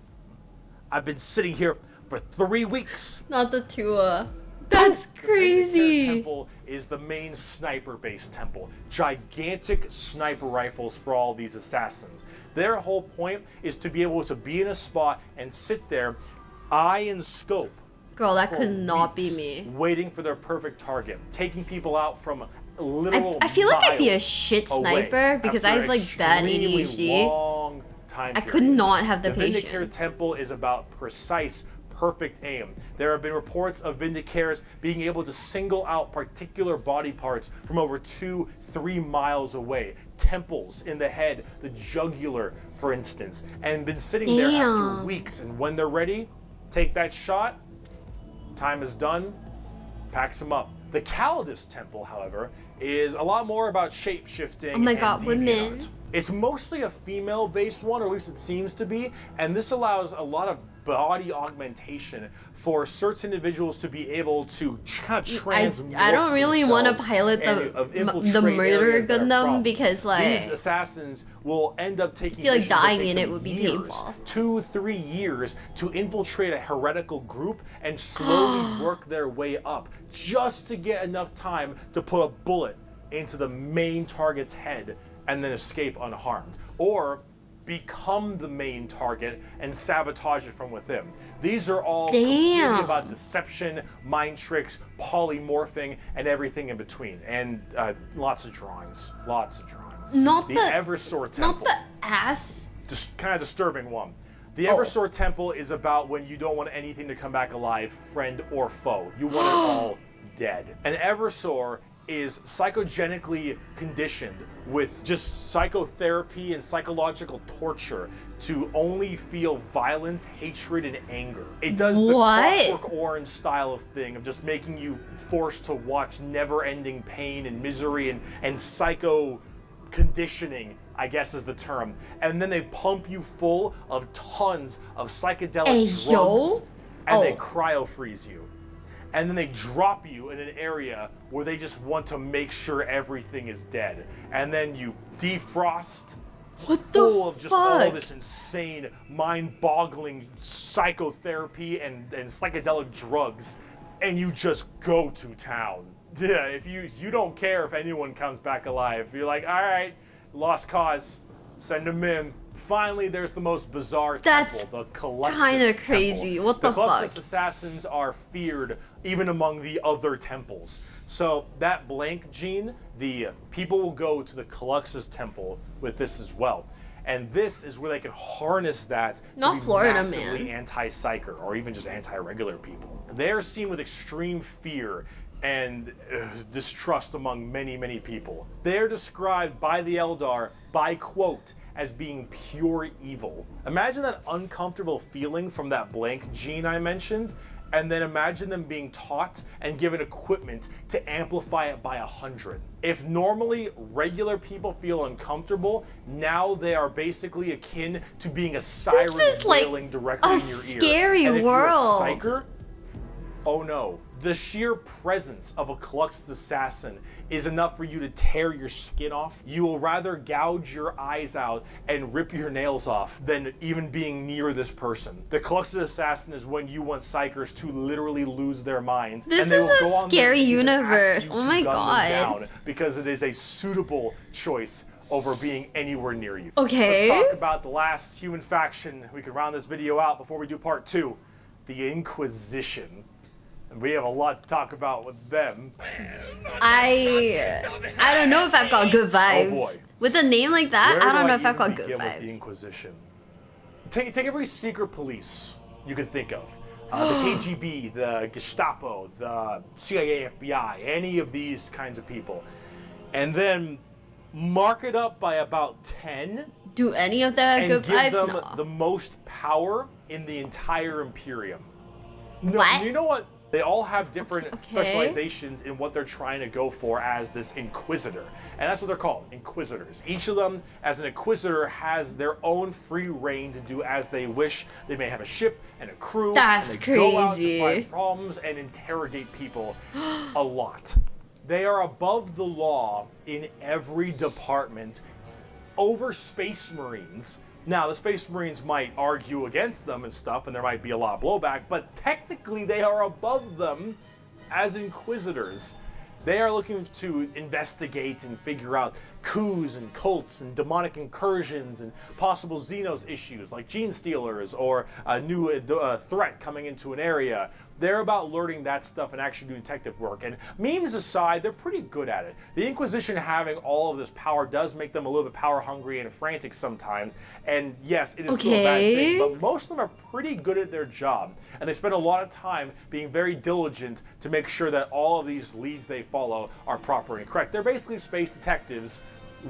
I've been sitting here for 3 weeks. Not the Tua. That's crazy. The temple is the main sniper-based temple. Gigantic sniper rifles for all these assassins. Their whole point is to be able to be in a spot and sit there, eye and scope. Girl, that could not be me. Waiting for their perfect target, taking people out from literal I feel like I'd be a shit sniper because I have like bad ADHD. I could not have the patience. The Vindicare Temple is about precise, perfect aim. There have been reports of Vindicares being able to single out particular body parts from over 2-3 miles away. Temples in the head, the jugular, for instance, and been sitting there after weeks. And when they're ready, take that shot. Time is done. Packs them up. The Calidus Temple, however, is a lot more about shape-shifting. Oh my god, women. It's mostly a female-based one, or at least it seems to be, and this allows a lot of body augmentation for certain individuals to be able to kind of transmorph. I don't really want to pilot the murder Gundam because like these assassins will end up taking. I feel like dying in it would be painful. 2-3 years to infiltrate a heretical group and slowly work their way up, just to get enough time to put a bullet into the main target's head and then escape unharmed, or become the main target and sabotage it from within. These are all completely about deception, mind tricks, polymorphing, and everything in between. And lots of drawings. Not the Eversor Temple. Not the ass. Just kind of disturbing one. The Eversor Temple is about when you don't want anything to come back alive, friend or foe. You want it all dead. An Eversor is psychogenically conditioned with just psychotherapy and psychological torture to only feel violence, hatred, and anger. It does the Clockwork Orange style of thing of just making you forced to watch never-ending pain and misery and psycho conditioning, I guess is the term. And then they pump you full of tons of psychedelic drugs and they cryo-freeze you. And then they drop you in an area where they just want to make sure everything is dead. And then you defrost, full of just all this insane, mind-boggling psychotherapy and psychedelic drugs, and you just go to town. Yeah, if you don't care if anyone comes back alive. You're like, all right, lost cause, send them in. Finally, there's the most bizarre temple, the Calypsis kind of crazy. Temple. What the fuck? The Calypsis assassins are feared even among the other temples. So that blank gene, the people will go to the Calypsis temple with this as well. And this is where they can harness that to be massively anti-psyker or even just anti-regular people. They are seen with extreme fear and distrust among many, many people. They are described by the Eldar by quote as being pure evil. Imagine that uncomfortable feeling from that blank gene I mentioned, and then imagine them being taught and given equipment to amplify it by 100. If normally regular people feel uncomfortable, now they are basically akin to being a siren wailing directly in your ear. Scary and if world. You're a psyker, oh no. The sheer presence of a Calypsis assassin is enough for you to tear your skin off. You will rather gouge your eyes out and rip your nails off than even being near this person. The Calypsis assassin is when you want psychers to literally lose their minds. This and they will go on scary universe. Oh my god. Down because it is a suitable choice over being anywhere near you. Okay. Let's talk about the last human faction. We can round this video out before we do part 2. The Inquisition. And we have a lot to talk about with them. I don't know if I've got good vibes. Oh boy. With a name like that, I don't know if I've got good vibes. With the Inquisition. Take every secret police you can think of. The KGB, the Gestapo, the CIA, FBI, any of these kinds of people. And then mark it up by about 10. Do any of them have good vibes? And give them the most power in the entire Imperium. No, what? You know what? They all have different specializations in what they're trying to go for as this Inquisitor. And that's what they're called, Inquisitors. Each of them, as an Inquisitor, has their own free reign to do as they wish. They may have a ship and a crew. That's and they go out to find problems and interrogate people a lot. They are above the law in every department over Space Marines. Now, the Space Marines might argue against them and stuff, and there might be a lot of blowback, but technically they are above them as Inquisitors. They are looking to investigate and figure out coups and cults and demonic incursions and possible Xenos issues like Genestealers or a new threat coming into an area. They're about learning that stuff and actually doing detective work. And memes aside, they're pretty good at it. The Inquisition having all of this power does make them a little bit power hungry and frantic sometimes. And yes, it is still a bad thing, but most of them are pretty good at their job. And they spend a lot of time being very diligent to make sure that all of these leads they follow are proper and correct. They're basically space detectives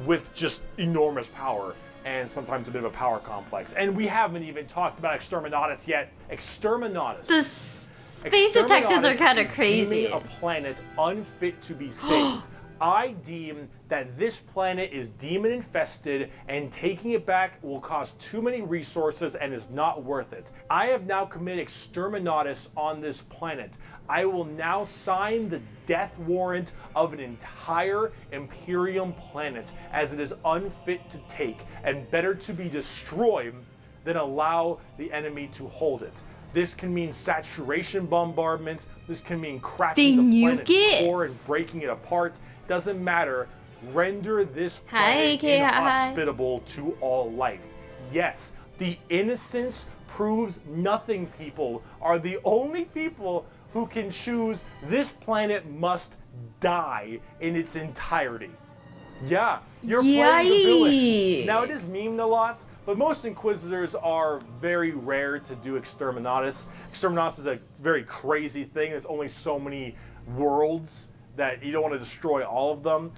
with just enormous power and sometimes a bit of a power complex. And we haven't even talked about Exterminatus yet. Exterminatus. Space detectives are kind of crazy. A planet unfit to be saved, I deem that this planet is demon infested and taking it back will cost too many resources and is not worth it. I have now committed exterminatus on this planet. I will now sign the death warrant of an entire Imperium planet, as it is unfit to take and better to be destroyed than allow the enemy to hold it. This can mean saturation bombardment. This can mean cracking the planet's core and breaking it apart. Doesn't matter. Render this planet inhospitable to all life. Yes, the innocence proves nothing people are the only people who can choose this planet must die in its entirety. Yeah, you're playing the villain. Now, it is memed a lot, but most Inquisitors are very rare to do exterminatus. Exterminatus is a very crazy thing. There's only so many worlds that you don't want to destroy all of them.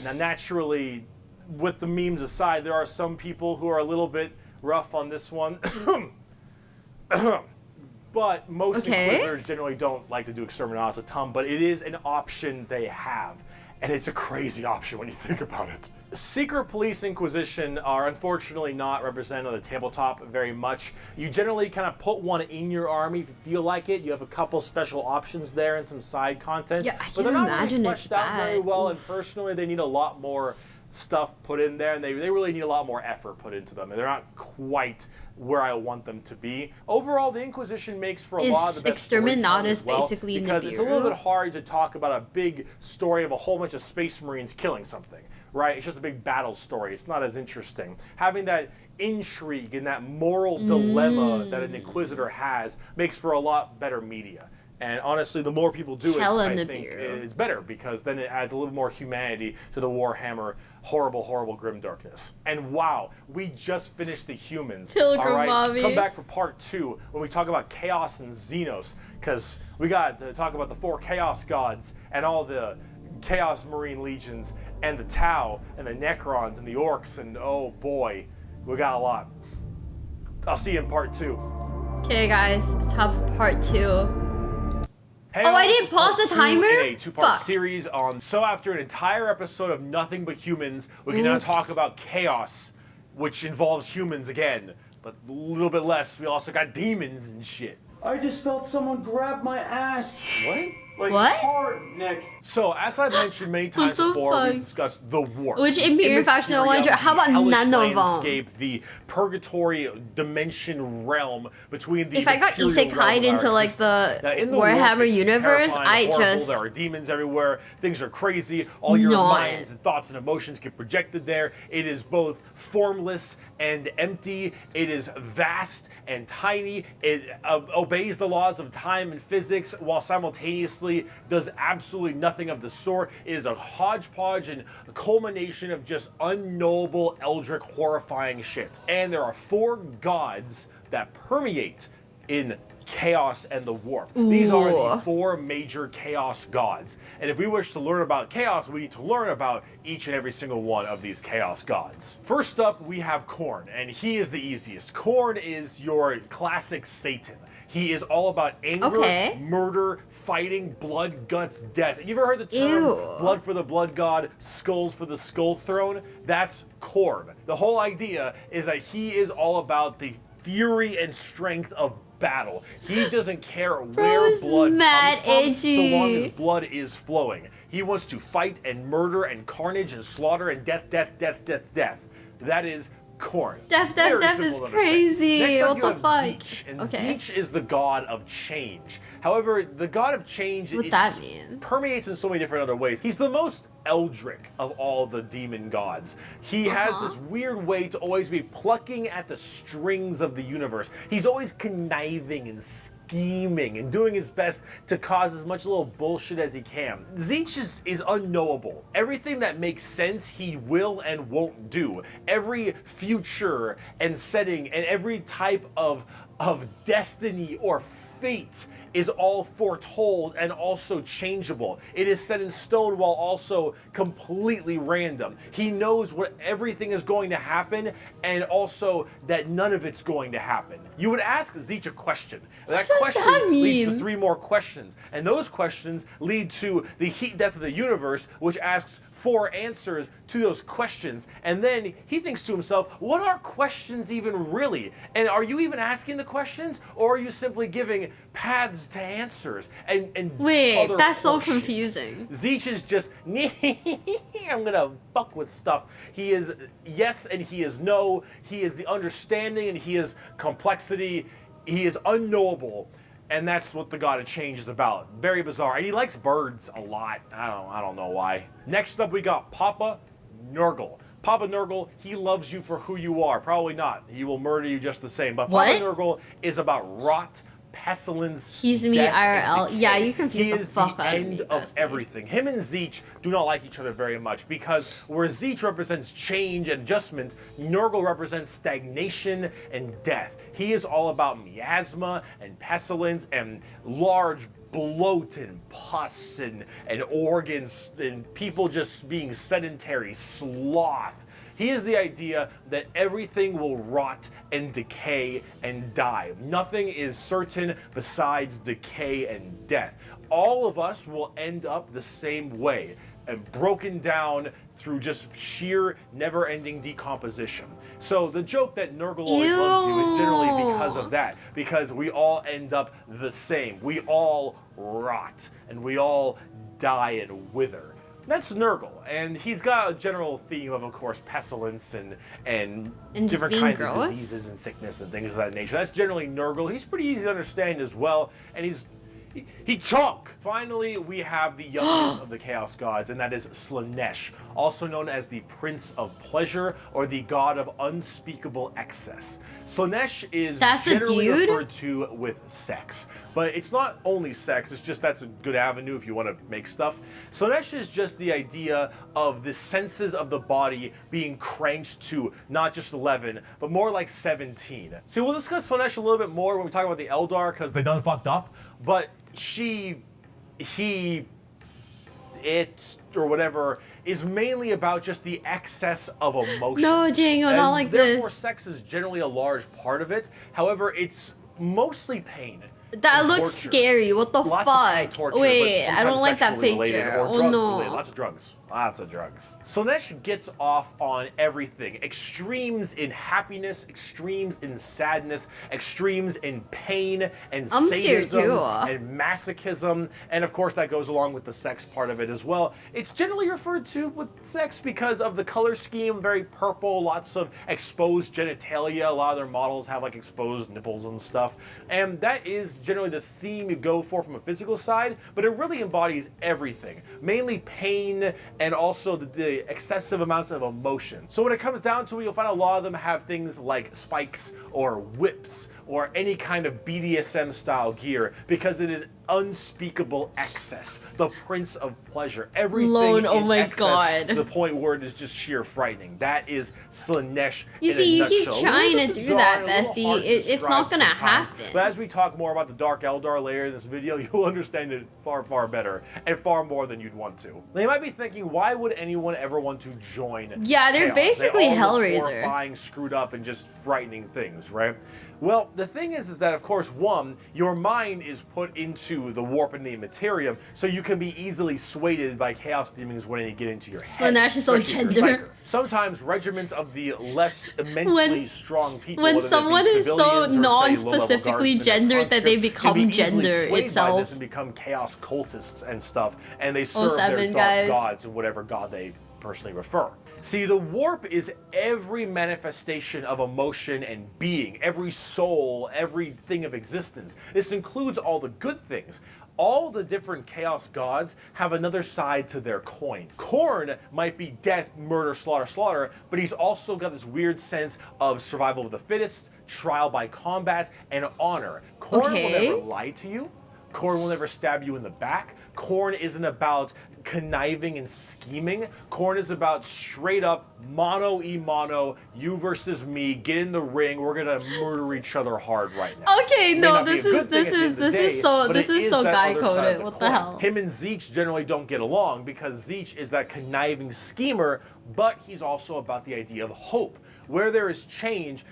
Now, naturally, with the memes aside, there are some people who are a little bit rough on this one. But most Inquisitors generally don't like to do exterminatus a ton, but it is an option they have. And it's a crazy option when you think about it. Secret Police Inquisition are unfortunately not represented on the tabletop very much. You generally kind of put one in your army if you feel like it. You have a couple special options there and some side content. Yeah, I but they're can't not imagine really fleshed out very well, Oof. and personally they need a lot more stuff put in there, and they really need a lot more effort put into them, and they're not quite where I want them to be. Overall, the Inquisition makes for a lot of the best storytelling as well, basically because it's a little bit hard to talk about a big story of a whole bunch of Space Marines killing something, right? It's just a big battle story. It's not as interesting. Having that intrigue and that moral dilemma that an Inquisitor has makes for a lot better media. And honestly, the more people do it, I think it's better, because then it adds a little more humanity to the Warhammer horrible, horrible grimdarkness. And wow, we just finished the humans. All right, come back for part 2 when we talk about Chaos and Xenos, because we got to talk about the 4 Chaos Gods and all the Chaos Marine Legions and the Tau and the Necrons and the Orks, and oh boy, we got a lot. I'll see you in part 2. Okay guys, it's time for part 2. Hey, I didn't pause the timer? In a 2-part series on. So after an entire episode of nothing but humans, we can now talk about chaos, which involves humans again, but a little bit less. We also got demons and shit. I just felt someone grab my ass. What? Like hard, Nick. So, as I've mentioned many times before, we discussed the warp. Which Imperial faction I wonder? How about none of them? The purgatory dimension realm between the. If I got isekai'd into like the Warhammer universe, I just. There are demons everywhere. Things are crazy. All your minds and thoughts and emotions get projected there. It is both formless and empty. It is vast and tiny. It obeys the laws of time and physics while simultaneously does absolutely nothing of the sort. It is a hodgepodge and a culmination of just unknowable, eldritch, horrifying shit. And there are 4 gods that permeate in chaos and the warp. These are the 4 major chaos gods. And if we wish to learn about chaos, we need to learn about each and every single one of these chaos gods. First up, we have Khorne, and he is the easiest. Khorne is your classic Satan. He is all about anger, murder, fighting, blood, guts, death. You ever heard the term blood for the blood god, skulls for the skull throne? That's Khorne. The whole idea is that he is all about the fury and strength of battle. He doesn't care where blood comes from, so long as blood is flowing. He wants to fight and murder and carnage and slaughter and death, death, death, death, death. That is Khorne. Death is crazy. Next up, what the fuck? Tzeentch, and Tzeentch is the god of change. However, the god of change permeates in so many different other ways. He's the most eldritch of all the demon gods. He has this weird way to always be plucking at the strings of the universe. He's always conniving and scheming and doing his best to cause as much little bullshit as he can. Tzeentch is unknowable. Everything that makes sense, he will and won't do. Every future and setting and every type of destiny or fate is all foretold and also changeable. It is set in stone while also completely random. He knows what everything is going to happen and also that none of it's going to happen. You would ask Tzeentch a question. That question leads to 3 more questions. And those questions lead to the heat death of the universe, which asks 4 answers to those questions. And then he thinks to himself, what are questions even really? And are you even asking the questions, or are you simply giving paths to answers? And wait, that's so confusing. Tzeentch is just, I'm gonna fuck with stuff. He is yes and he is no. He is the understanding and he is complexity. He is unknowable. And that's what the God of Change is about. Very bizarre. And he likes birds a lot. I don't know why. Next up, we got Papa Nurgle. Papa Nurgle, he loves you for who you are. Probably not. He will murder you just the same. But Papa Nurgle is about rot, pestilence, he's me IRL. Yeah, you confuse the fuck out of me. He is the end of everything. Him and Tzeentch do not like each other very much because where Tzeentch represents change and adjustment, Nurgle represents stagnation and death. He is all about miasma and pestilence and large bloat and pus and organs and people just being sedentary, sloth. He is the idea that everything will rot and decay and die. Nothing is certain besides decay and death. All of us will end up the same way, broken down through just sheer never-ending decomposition. So the joke that Nurgle always loves you is generally because of that, because we all end up the same. We all rot, and we all die and wither. That's Nurgle, and he's got a general theme of course, pestilence and different kinds of diseases and sickness and things of that nature. That's generally Nurgle. He's pretty easy to understand as well, and he chunk. Finally, we have the youngest of the Chaos Gods, and that is Slaanesh, also known as the Prince of Pleasure or the God of Unspeakable Excess. Slaanesh is generally referred to with sex, but it's not only sex, it's just that's a good avenue if you want to make stuff. Slaanesh is just the idea of the senses of the body being cranked to not just 11, but more like 17. So we'll discuss Slaanesh a little bit more when we talk about the Eldar, because they done fucked up, but it, or whatever, is mainly about just the excess of emotions. No, Django, not like this. Therefore, sex is generally a large part of it. However, it's mostly pain. That looks scary. What the fuck? Torture, wait, I don't like that picture. Oh no. Lots of drugs. Lots of drugs. Slaanesh gets off on everything. Extremes in happiness, extremes in sadness, extremes in pain and sadism and masochism. And of course that goes along with the sex part of it as well. It's generally referred to with sex because of the color scheme, very purple, lots of exposed genitalia. A lot of their models have like exposed nipples and stuff. And that is generally the theme you go for from a physical side, but it really embodies everything. Mainly pain and also the excessive amounts of emotion. So when it comes down to it, you'll find a lot of them have things like spikes or whips or any kind of BDSM style gear because it is unspeakable excess, the Prince of Pleasure. Everything oh my excess, god. To the point where it is just sheer frightening. That is Slaanesh. You see, you keep trying to do that, bestie. It's not gonna happen. But as we talk more about the Dark Eldar layer in this video, you'll understand it far, far better and far more than you'd want to. Now, you might be thinking, why would anyone ever want to join Yeah, they're Chaos? basically they all Hellraiser. Horrifying, screwed up, and just frightening things, right? Well, the thing is that, of course, one, your mind is put into the warp and the Imperium, so you can be easily swayed by chaos demons when they get into your head. Slaanesh is so gender. Sometimes regiments of the less immensely strong people, when someone is so non-specifically gendered that they become gender itself, by this and become chaos cultists and stuff, and they serve their dark gods and whatever god they personally refer. See, the warp is every manifestation of emotion and being, every soul, everything of existence. This includes all the good things. All the different chaos gods have another side to their coin. Khorne might be death, murder, slaughter, slaughter, but he's also got this weird sense of survival of the fittest, trial by combat, and honor. Khorne will never lie to you. Khorne will never stab you in the back. Khorne isn't about conniving and scheming. Khorne is about straight up mono, you versus me, get in the ring, we're gonna murder each other hard right now. Okay, no, this is so guy coded. What the hell? Him and Tzeentch generally don't get along because Tzeentch is that conniving schemer, but he's also about the idea of hope. Where there is change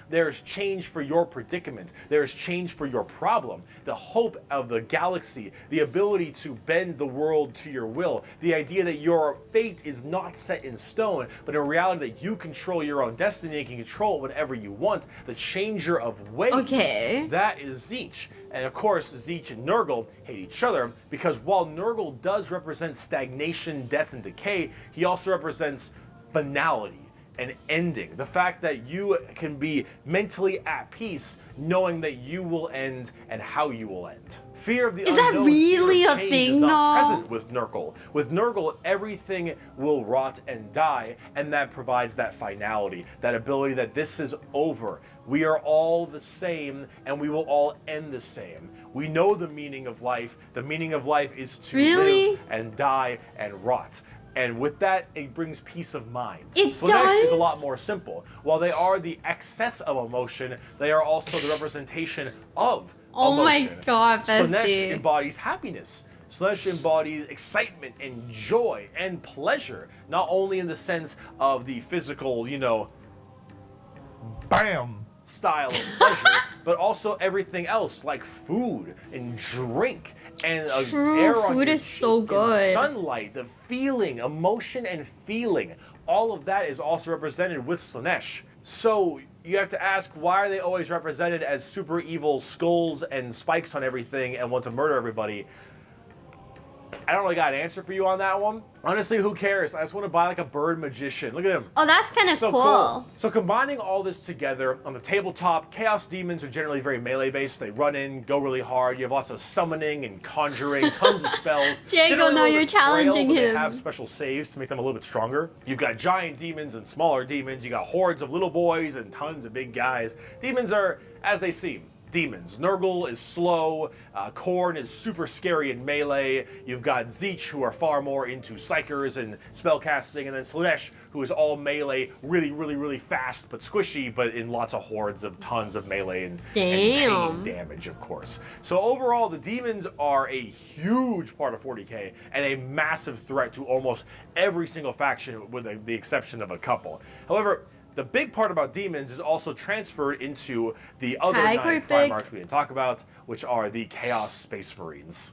for your predicament. There is change for your problem. The hope of the galaxy, the ability to bend the world to your will, the idea that your fate is not set in stone, but in reality that you control your own destiny and can control it whenever you want, the changer of ways. Okay. That is Tzeentch. And of course, Tzeentch and Nurgle hate each other because while Nurgle does represent stagnation, death, and decay, he also represents finality. An ending. The fact that you can be mentally at peace knowing that you will end and how you will end. Fear of the unknown. Is that really a thing, is not though? present with Nurgle. With Nurgle, everything will rot and die, and that provides that finality, that ability that this is over. We are all the same, and we will all end the same. We know the meaning of life. The meaning of life is to live and die and rot. And with that, it brings peace of mind. Slaanesh is a lot more simple. While they are the excess of emotion, they are also the representation of emotion. Oh my god, Slaanesh embodies happiness. Slaanesh embodies excitement and joy and pleasure. Not only in the sense of the physical, you know, bam style of pleasure, but also everything else like food and drink and air on food your is so cheek, good. sunlight, the feeling, emotion and feeling. All of that is also represented with Slaanesh. So you have to ask, why are they always represented as super evil skulls and spikes on everything and want to murder everybody? I don't really got an answer for you on that one. Honestly, who cares? I just want to buy like a bird magician. Look at him. Oh, that's kind of cool. So combining all this together on the tabletop, Chaos Demons are generally very melee based. They run in, go really hard. You have lots of summoning and conjuring, tons of spells. Jago, no, you're challenging him. They have special saves to make them a little bit stronger. You've got giant demons and smaller demons. You got hordes of little boys and tons of big guys. Demons are as they seem. Demons. Nurgle is slow, Khorne is super scary in melee, you've got Tzeentch who are far more into psychers and spellcasting, and then Slaanesh who is all melee, really fast but squishy, but in lots of hordes of tons of melee and pain damage, of course. So overall, the demons are a huge part of 40k and a massive threat to almost every single faction with the exception of a couple. However, the big part about demons is also transferred into the other 9 Primarchs we didn't talk about, which are the Chaos Space Marines.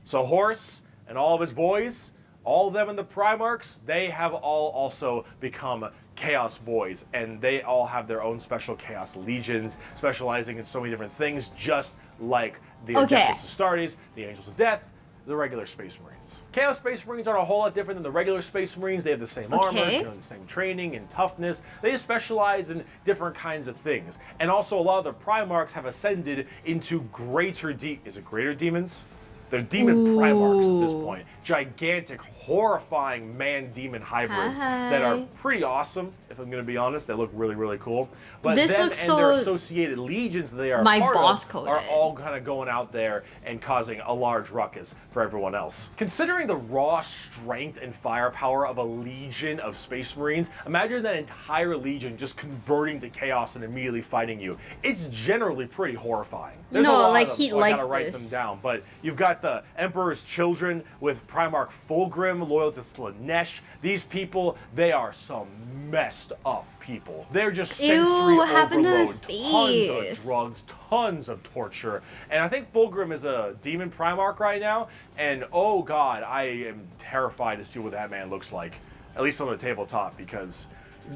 So Horus and all of his boys, all of them in the Primarchs, they have all also become Chaos Boys, and they all have their own special Chaos Legions, specializing in so many different things, just like the Adeptus Custodes, the Angels of Death, the regular Space Marines. Chaos Space Marines aren't a whole lot different than the regular Space Marines. They have the same armor, the same training and toughness. They just specialize in different kinds of things. And also a lot of the Primarchs have ascended into greater is it greater demons? They're demon Primarchs at this point. Gigantic, horrifying man-demon hybrids that are pretty awesome, if I'm going to be honest. They look really cool. But them and their associated legions that they are part of are all kind of going out there and causing a large ruckus for everyone else. Considering the raw strength and firepower of a legion of Space Marines, imagine that entire legion just converting to chaos and immediately fighting you. It's generally pretty horrifying. There's a lot of them, so I gotta write them down. But you've got the Emperor's Children with Primarch Fulgrim, loyal to Slaanesh. These people, they are some messed up people. They're just sensory overload, tons of drugs, tons of torture. And I think Fulgrim is a demon Primarch right now, and oh god, I am terrified to see what that man looks like, at least on the tabletop, because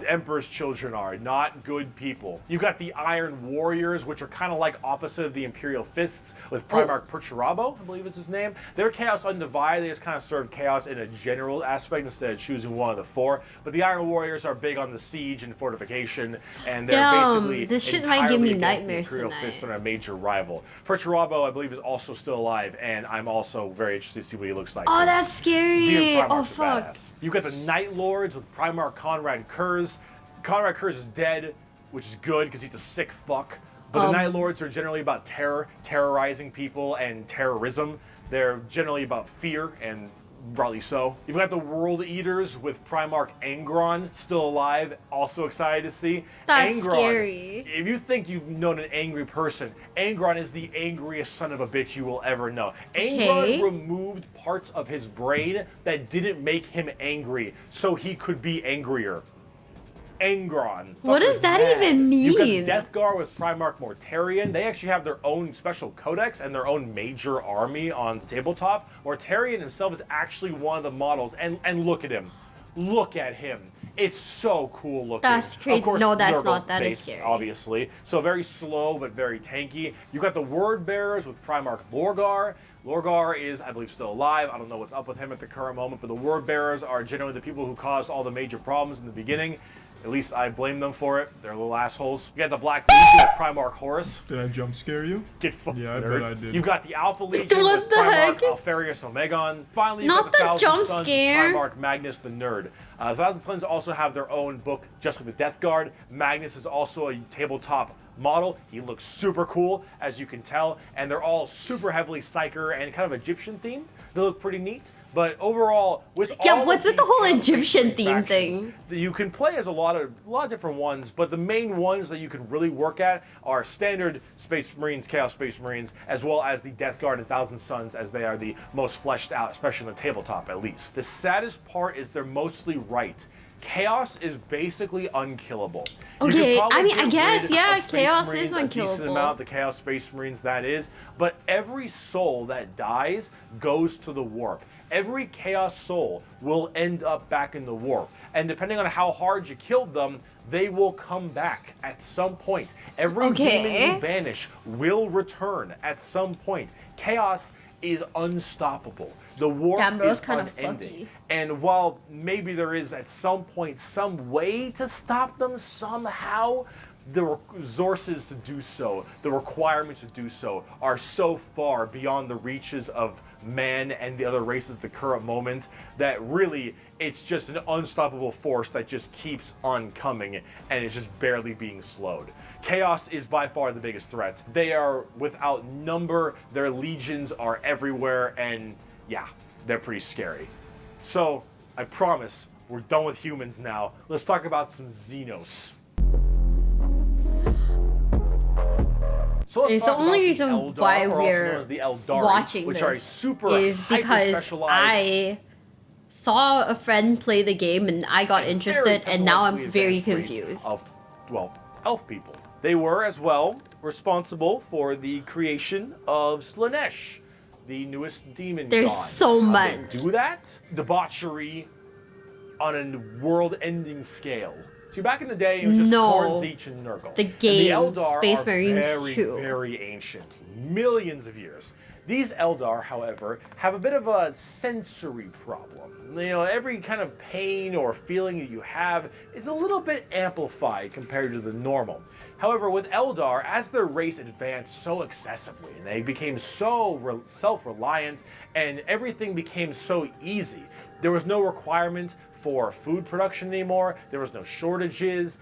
Emperor's Children are not good people. You've got the Iron Warriors, which are kind of like opposite of the Imperial Fists, with Primarch Perturabo, I believe is his name. They're Chaos Undivided. They just kind of serve chaos in a general aspect instead of choosing one of the 4. But the Iron Warriors are big on the siege and fortification, and they're basically this shit might give me nightmares the Imperial Fists are a major rival. Perturabo, I believe, is also still alive, and I'm also very interested to see what he looks like. Oh, that's scary. Oh, fuck. You've got the Night Lords with Primarch Conrad Kurz. Conrad Kurz is dead, which is good because he's a sick fuck. But the Night Lords are generally about terror, terrorizing people, and terrorism. They're generally about fear, and rightly so. You've got the World Eaters with Primarch Angron still alive, also excited to see. That's Angron, scary. if you think you've known an angry person, Angron is the angriest son of a bitch you will ever know. Angron removed parts of his brain that didn't make him angry, so he could be angrier. Angron. What does that even mean? You've got the Death Guard with Primarch Mortarion. They actually have their own special codex and their own major army on the tabletop. Mortarion himself is actually one of the models, and look at him. Look at him. It's so cool looking. That's crazy. Of course, no, that's Nurgle not. That is based, scary. obviously. So very slow, but very tanky. You've got the Word Bearers with Primarch Lorgar. Lorgar is, I believe, still alive. I don't know what's up with him at the current moment, but the Word Bearers are generally the people who caused all the major problems in the beginning. At least I blame them for it. They're little assholes. You got the Black Legion with Primarch Horus. Did I jump scare you? Get fucked. Yeah, I nerd. bet I did. You've got the Alpha Legion What with the Primarch heck? Alfarius Omegon. Finally, you've Not got the the Thousand jump Sons with scare. Primarch Magnus the Nerd. The Thousand Sons also have their own book, just like the Death Guard. Magnus is also a tabletop model. He looks super cool, as you can tell, and they're all super heavily Psyker and kind of Egyptian themed. They look pretty neat. But overall, with all what's with the whole Egyptian theme thing? You can play as a lot of different ones, but the main ones that you can really work at are standard Space Marines, Chaos Space Marines, as well as the Death Guard and Thousand Sons, as they are the most fleshed out, especially on the tabletop at least. The saddest part is they're mostly right. Chaos is basically unkillable. Okay, I mean, I get guess, rid yeah, of Space Chaos Marines is a decent unkillable. amount, the Chaos Space Marines that is, but every soul that dies goes to the warp. Every Chaos soul will end up back in the warp, and depending on how hard you killed them, they will come back at some point. Every demon you banish will return at some point. Chaos is unstoppable. The warp is kind of unending. And while maybe there is at some point some way to stop them somehow, the resources to do so, the requirements to do so, are so far beyond the reaches of man and the other races at the current moment that really it's just an unstoppable force that just keeps on coming and is just barely being slowed. Chaos is by far the biggest threat. They are without number, their legions are everywhere, and yeah, they're pretty scary. So, I promise, we're done with humans now. Let's talk about some Xenos. So It's the only reason why we're watching which this are super is because I saw a friend play the game and I got interested, and now I'm very confused. Well, elf people. They were as well responsible for the creation of Slaanesh, the newest demon god. There's so much. They do that? Debauchery on a world-ending scale. See, back in the day, it was just Khorne, Tzeentch, and Nurgle. The game, and the Eldar Space are Marines too. very ancient. Millions of years. These Eldar, however, have a bit of a sensory problem. You know, every kind of pain or feeling that you have is a little bit amplified compared to the normal. However, with Eldar, as their race advanced so excessively, and they became so self-reliant, and everything became so easy, there was no requirement for food production anymore, there was no shortages,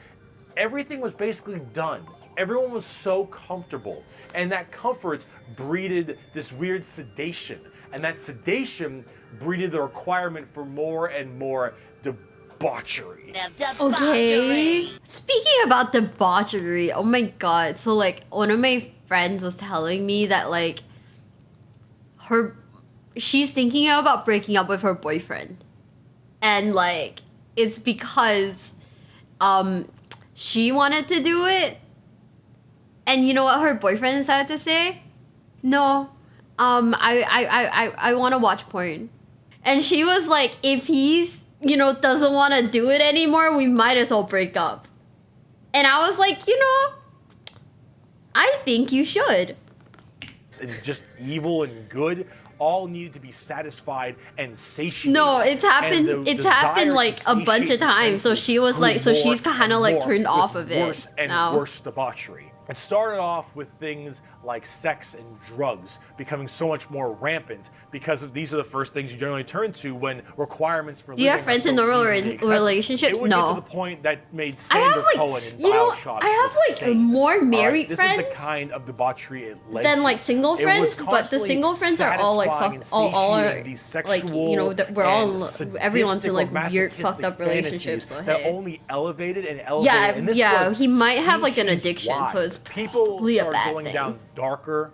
everything was basically done. Everyone was so comfortable, and that comfort breeded this weird sedation, and that sedation breeded the requirement for more and more debauchery. Okay. Speaking about debauchery, oh my god. So like one of my friends was telling me that like she's thinking about breaking up with her boyfriend. And like it's because she wanted to do it. And you know what her boyfriend decided to say? No. I want to watch porn. And she was like, if he's, you know, doesn't want to do it anymore, we might as well break up. And I was like, you know, I think you should. And just evil and good all needed to be satisfied and satiated. No, it's happened. It's happened like a bunch of times. So she was like, so she's kind of like turned off of it. Worse and worse debauchery. It started off with things like sex and drugs becoming so much more rampant because these are the first things you generally turn to when requirements for living. Do you have friends in normal relationships? It would No. get to the point that made Sander Cohen in Bioshock. I have like more married friends. This is the kind of debauchery it led than to. like single friends, but the single friends are all like all are like, you know, we're all everyone's in like weird fucked up relationships. So that hey. only elevated and elevated. And this yeah, was he might have like an addiction, so it's people probably a are bad going thing. down darker,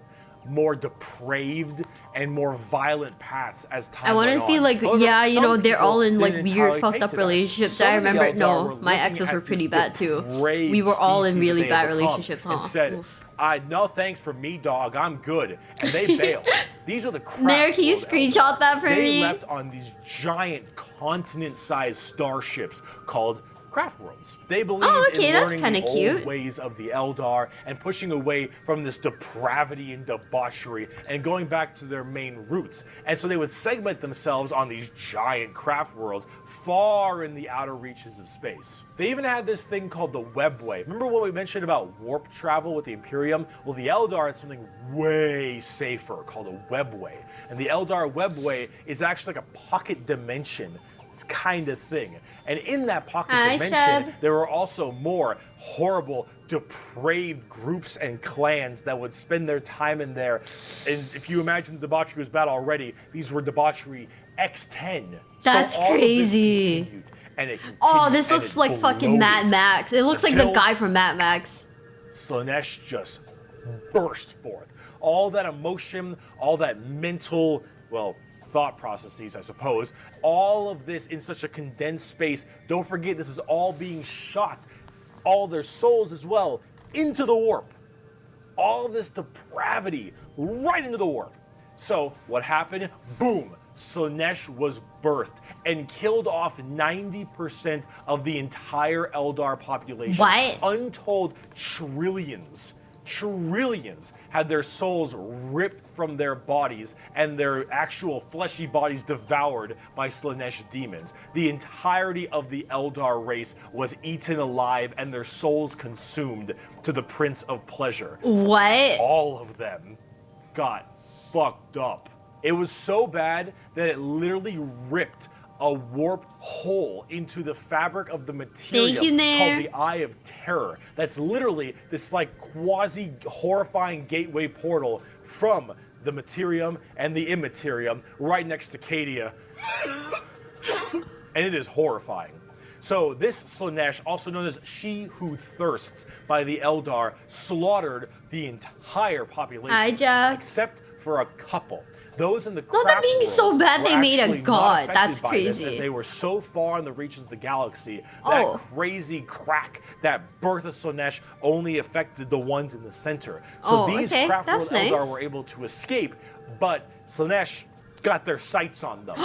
more depraved, and more violent paths as time I want went to be on. like, However, yeah, you know, some they're all in people like didn't weird entirely fucked take up to that. relationships. Some I of the remember, Eldar no, were my looking exes at were this pretty bad too. depraved We were all in species really that they bad had become relationships, huh? and said, Oof. no thanks for me, dog. I'm good. And they bailed. These are the crap. Nair, can you Eldar. screenshot that for they me? left on these giant continent-sized starships called craft worlds. They believed okay, in that's learning kinda the cute. old ways of the Eldar and pushing away from this depravity and debauchery and going back to their main roots. And so they would segment themselves on these giant craft worlds far in the outer reaches of space. They even had this thing called the Webway. Remember what we mentioned about warp travel with the Imperium? Well, the Eldar had something way safer called a Webway. And the Eldar Webway is actually like a pocket dimension kind of thing. And in that pocket dimension, there were also more horrible, depraved groups and clans that would spend their time in there. And if you imagine the debauchery was bad already, these were debauchery X10. That's crazy. And it this looks like fucking Mad Max. It looks like the guy from Mad Max. Slaanesh just burst forth. All that emotion, all that mental, well, thought processes, I suppose. All of this in such a condensed space. Don't forget, this is all being shot, all their souls as well, into the warp. All this depravity right into the warp. So what happened? Boom. Slaanesh was birthed and killed off 90% of the entire Eldar population. What? Untold trillions had their souls ripped from their bodies and their actual fleshy bodies devoured by Slaanesh demons. The entirety of the Eldar race was eaten alive and their souls consumed to the Prince of Pleasure. What? All of them got fucked up. It was so bad that it literally ripped a warp hole into the fabric of the material called the Eye of Terror. That's literally this like quasi-horrifying gateway portal from the Materium and the Immaterium right next to Cadia. And it is horrifying. So this Slaanesh, also known as She Who Thirsts by the Eldar, slaughtered the entire population except for a couple. Those in the craft that being so bad they made a god. That's crazy. As they were so far in the reaches of the galaxy, that crazy crack that birth of Slaanesh only affected the ones in the center. So these craft world Eldar were able to escape, but Slaanesh got their sights on them.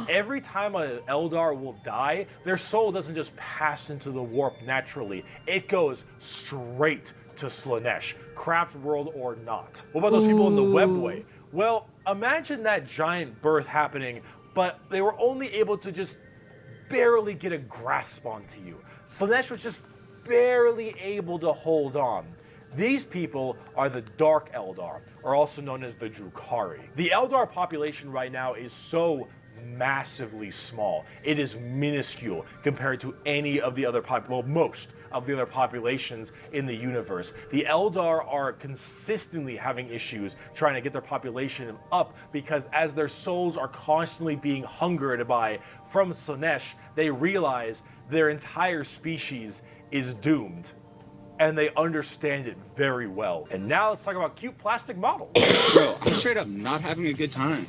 Every time an Eldar will die, their soul doesn't just pass into the warp naturally. It goes straight to Slaanesh, craft world or not. What about those people in the Webway? Well, imagine that giant birth happening, but they were only able to just barely get a grasp onto you. Slaanesh was just barely able to hold on. These people are the Dark Eldar, or also known as the Drukhari. The Eldar population right now is so massively small. It is minuscule compared to any of the other most of the other populations in the universe. The Eldar are consistently having issues trying to get their population up because as their souls are constantly being hungered by from Slaanesh, they realize their entire species is doomed. And they understand it very well. And now let's talk about cute plastic models. Bro, I'm straight up not having a good time.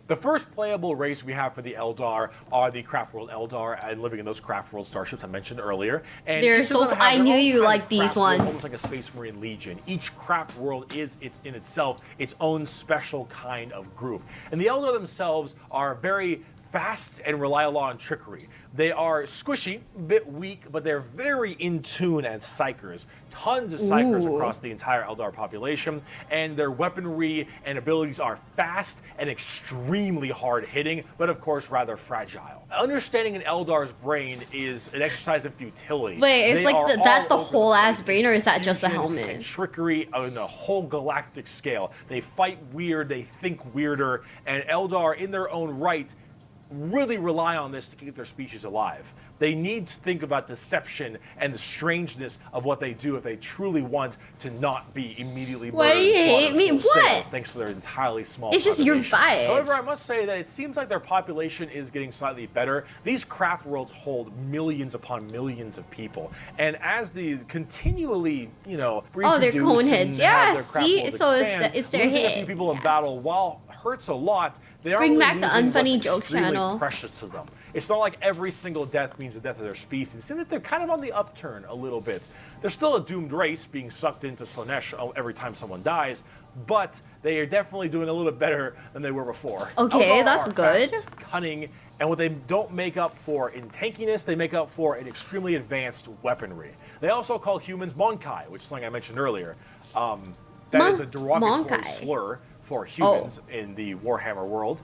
The first playable race we have for the Eldar are the Craft World Eldar and living in those Craft World starships I mentioned earlier. And they're so I knew you like these ones. Almost like a Space Marine Legion. Each Craft World is in itself its own special kind of group. And the Eldar themselves are very fast and rely a lot on trickery. They are squishy, a bit weak, but they're very in tune as psychers. Tons of psychers across the entire Eldar population, and their weaponry and abilities are fast and extremely hard hitting, but of course rather fragile. Understanding an Eldar's brain is an exercise in futility. Wait, it's like that the whole ass brain, or is that just a helmet? And trickery on a whole galactic scale. They fight weird, they think weirder, and Eldar in their own right really rely on this to keep their species alive. They need to think about deception and the strangeness of what they do if they truly want to not be immediately murdered. Why do you hate me? What? Thanks to their entirely small It's just your population. vibes. However, I must say that it seems like their population is getting slightly better. These craft worlds hold millions upon millions of people. And as the continually, oh, they're cone heads. Yeah, see? It's their losing hit. a few people in battle, while hurts a lot, they are Bring only back the losing unfunny what's jokes extremely channel. precious to them. It's not like every single death means the death of their species. It seems like they're kind of on the upturn a little bit. They're still a doomed race being sucked into Slaanesh every time someone dies, but they are definitely doing a little bit better than they were before. Okay, Eldar that's are good. Fast, cunning, and what they don't make up for in tankiness, they make up for in extremely advanced weaponry. They also call humans Monkai, which is something I mentioned earlier. That is a derogatory slur for humans in the Warhammer world.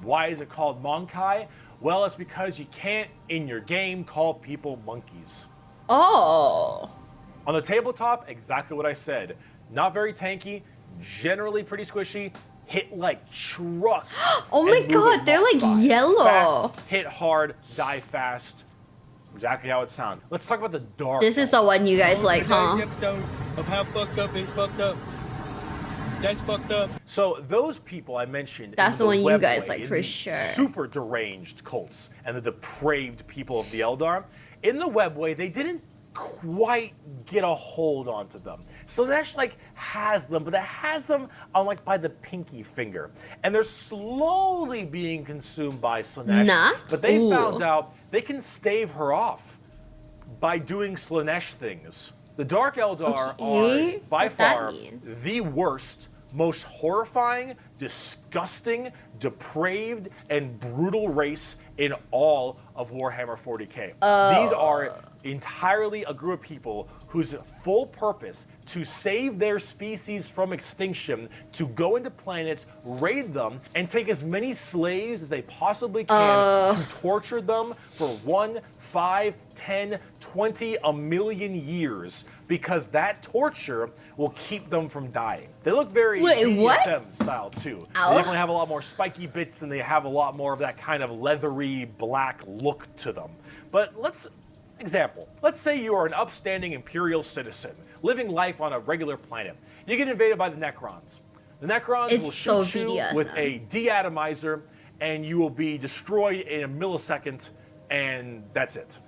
Why is it called Monkai? Well, it's because you can't, in your game, call people monkeys. Oh. On the tabletop, exactly what I said. Not very tanky, generally pretty squishy, hit like trucks. Oh my god, they're like yellow. Fast, hit hard, die fast. Exactly how it sounds. Let's talk about the dark. This is the one you guys like, huh? Episode of how fucked up is fucked up. That's fucked up. So those people I mentioned, that's the one you guys like for sure. Super deranged cults and the depraved people of the Eldar. In the webway, they didn't quite get a hold onto them. Slaanesh has them, but it has them on by the pinky finger, and they're slowly being consumed by Slaanesh. But they found out they can stave her off by doing Slaanesh things. The Dark Eldar are by far the worst, most horrifying, disgusting, depraved, and brutal race in all of Warhammer 40k. These are entirely a group of people whose full purpose to save their species from extinction, to go into planets, raid them, and take as many slaves as they possibly can to torture them for 1, 5, 10, 20, a million years, because that torture will keep them from dying. They look very BDSM style too. They definitely have a lot more spiky bits, and they have a lot more of that kind of leathery black look to them. But let's say you are an upstanding Imperial citizen, living life on a regular planet. You get invaded by the Necrons. The Necrons will shoot you with a deatomizer, and you will be destroyed in a millisecond, and that's it.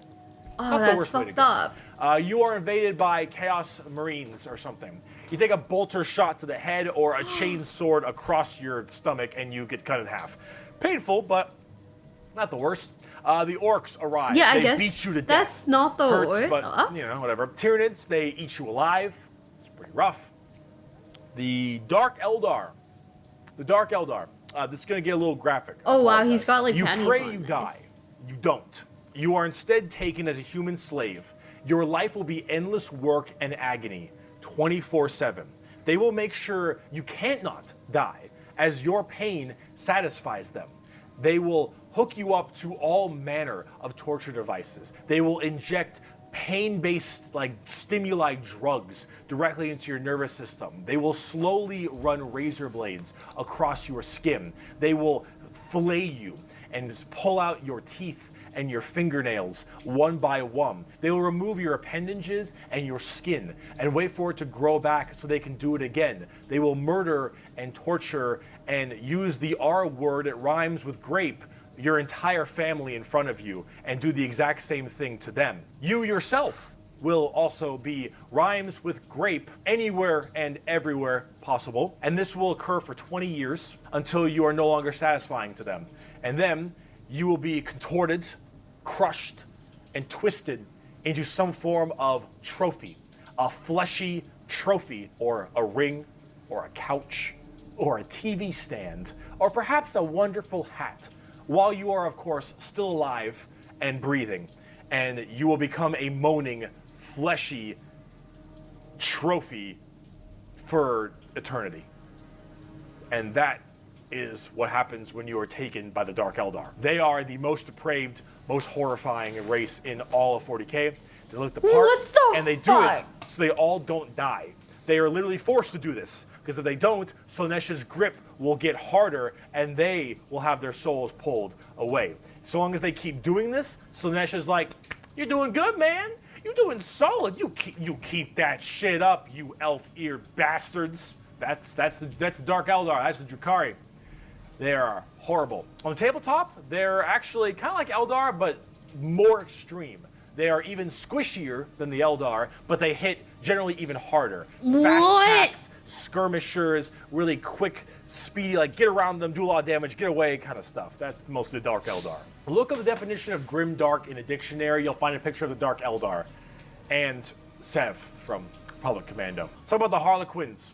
Oh, that's fucked up. You are invaded by Chaos Marines or something. You take a bolter shot to the head or a chain sword across your stomach, and you get cut in half. Painful, but not the worst. The Orks arrive. Yeah, they I guess beat you to death. That's not the worst. But, whatever. Tyranids, they eat you alive. It's pretty rough. The Dark Eldar. This is going to get a little graphic. Oh, wow, he's got you panties pray on. you die. You don't. You are instead taken as a human slave. Your life will be endless work and agony, 24/7. They will make sure you can't not die, as your pain satisfies them. They will hook you up to all manner of torture devices. They will inject pain-based stimuli drugs directly into your nervous system. They will slowly run razor blades across your skin. They will fillet you and just pull out your teeth and your fingernails one by one. They will remove your appendages and your skin and wait for it to grow back so they can do it again. They will murder and torture and use the R word, it rhymes with grape, your entire family in front of you, and do the exact same thing to them. You yourself will also be rhymes with grape anywhere and everywhere possible, and this will occur for 20 years until you are no longer satisfying to them. And then you will be contorted, crushed, and twisted into some form of trophy, a fleshy trophy, or a ring, or a couch, or a TV stand, or perhaps a wonderful hat, while you are, of course, still alive and breathing. And you will become a moaning, fleshy trophy for eternity. And that is what happens when you are taken by the Dark Eldar. They are the most depraved, most horrifying race in all of 40k. They look the part, and they do it so they all don't die. They are literally forced to do this, because if they don't, Slaanesh's grip will get harder, and they will have their souls pulled away. So long as they keep doing this, Slaanesh is like, "You're doing good, man. You're doing solid. You keep that shit up, you elf-eared bastards." That's the Dark Eldar. That's the Drukhari. They are horrible. On the tabletop, they're actually kind of like Eldar, but more extreme. They are even squishier than the Eldar, but they hit generally even harder. Fast attacks, skirmishers, really quick, speedy, like get around them, do a lot of damage, get away kind of stuff. That's most of the Dark Eldar. Look up the definition of grim dark in a dictionary. You'll find a picture of the Dark Eldar. And Sev from Public Commando. Let's talk about the Harlequins.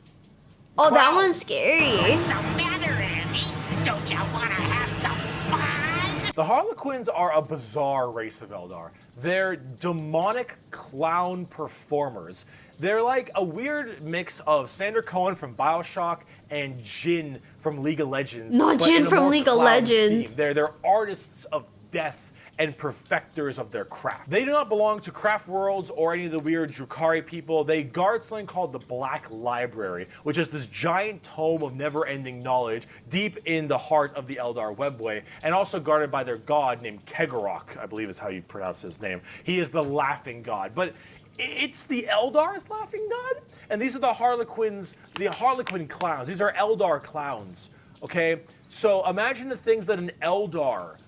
Oh, that one's scary. What's the matter, Andy? Don't you want to have some fun? The Harlequins are a bizarre race of Eldar. They're demonic clown performers. They're like a weird mix of Sander Cohen from BioShock and Jin from League of Legends. Not Jin from League of Legends. They're artists of death and perfecters of their craft. They do not belong to Craft Worlds or any of the weird Drukhari people. They guard something called the Black Library, which is this giant tome of never-ending knowledge deep in the heart of the Eldar webway, and also guarded by their god named Kegorok, I believe is how you pronounce his name. He is the laughing god, but it's the Eldar's laughing god? And these are the Harlequins, the Harlequin clowns. These are Eldar clowns, okay? So imagine the things that an Eldar,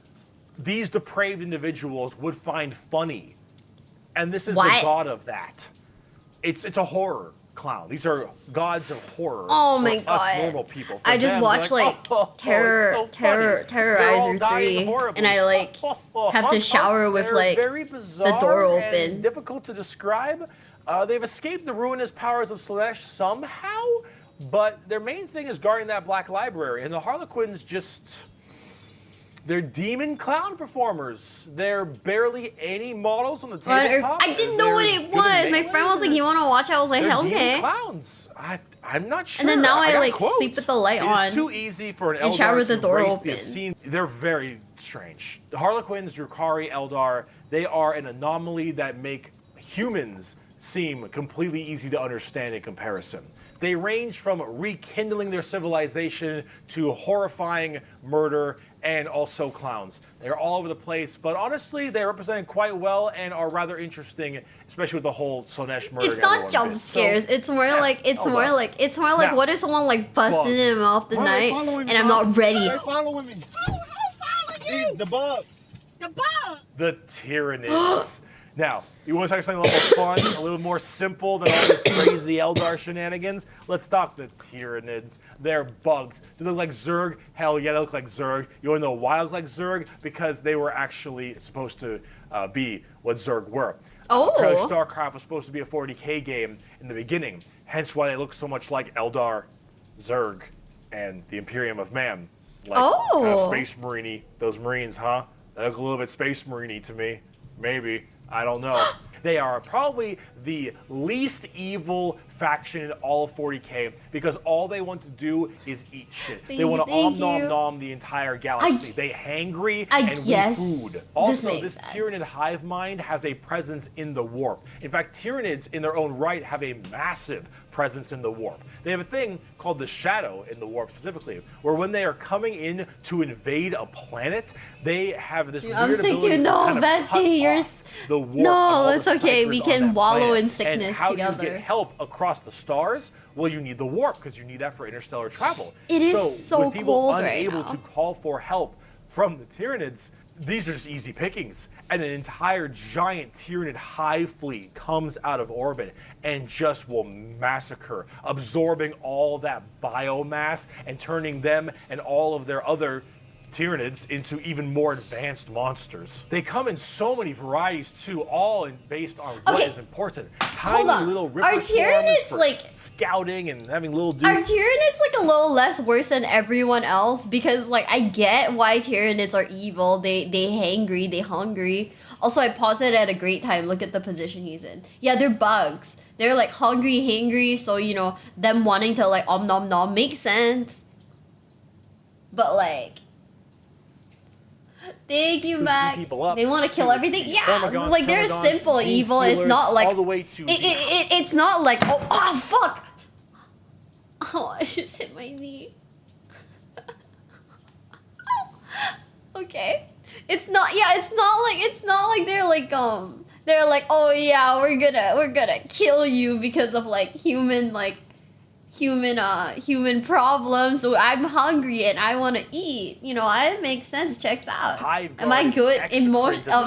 these depraved individuals, would find funny. And this is the god of that. It's a horror clown. These are gods of horror. Oh my god. Us normal people. For I just them, watched like, Terrorizer 3 and I like have to shower with like the door open. Difficult to describe. They've escaped the ruinous powers of Slaanesh somehow, but their main thing is guarding that Black Library. And the Harlequins just... they're demon clown performers. They're barely any models on the tabletop. I didn't know what it was. My friend was like, "You want to watch?" I was like, "Hell okay." Clowns. I'm not sure. And then now I like sleep with the light on. It's too easy for an Eldar and shower with the door open. They're very strange. The Harlequins, Drukhari, Eldar, they are an anomaly that make humans seem completely easy to understand in comparison. They range from rekindling their civilization to horrifying murder and also clowns. They're all over the place, but honestly, they're represented quite well and are rather interesting, especially with the whole Slaanesh murder. It's not jump scares. It's more like Now, what if someone like busted in the middle of the night and I'm not ready? They're following me. The bugs. The bug! The Tyranids. Now, you want to talk something a little more fun, a little more simple than all this crazy Eldar shenanigans? Let's talk the Tyranids. They're bugs. Do they look like Zerg? Hell yeah, they look like Zerg. You want to know why they look like Zerg? Because they were actually supposed to be what Zerg were. Apparently StarCraft was supposed to be a 40k game in the beginning, hence why they look so much like Eldar, Zerg, and the Imperium of Man. Like kind of Space Marine-y. Those Marines, huh? They look a little bit Space Marine-y to me. Maybe. I don't know. They are probably the least evil faction in all of 40k because all they want to do is eat shit. They want to nom the entire galaxy. They hangry and we food. Also, this Tyranid hive mind has a presence in the warp. In fact, Tyranids in their own right have a massive presence in the warp. They have a thing called the Shadow in the warp specifically, where when they are coming in to invade a planet, they have this weird ability to kind of cut off the warp. No, it's okay. We can wallow in sickness and how together. do you get help across the stars? Well, you need the warp because you need that for interstellar travel. It is so with people cold right unable now. to call for help from the Tyranids, these are just easy pickings. And an entire giant Tyranid hive fleet comes out of orbit and just will massacre, absorbing all that biomass and turning them and all of their other Tyranids into even more advanced monsters. They come in so many varieties too, all based on what is important. Tiny little ripper swarms for scouting and having little dudes. Are Tyranids like a little less worse than everyone else? Because like I get why Tyranids are evil. They hangry, they hungry. Also, I paused it at a great time. Look at the position he's in. Yeah, they're bugs. They're like hungry, hangry, so you know, them wanting to like nom nom makes sense. But like, thank you, Mac. They want to kill everything. Yeah, like they're simple evil. It's not like all the way to it's not like oh fuck. Oh, I just hit my knee. Okay, it's not like they're like oh yeah we're gonna kill you because of like human problems. So I'm hungry and I want to eat. You know, it makes sense. Checks out. Am I good?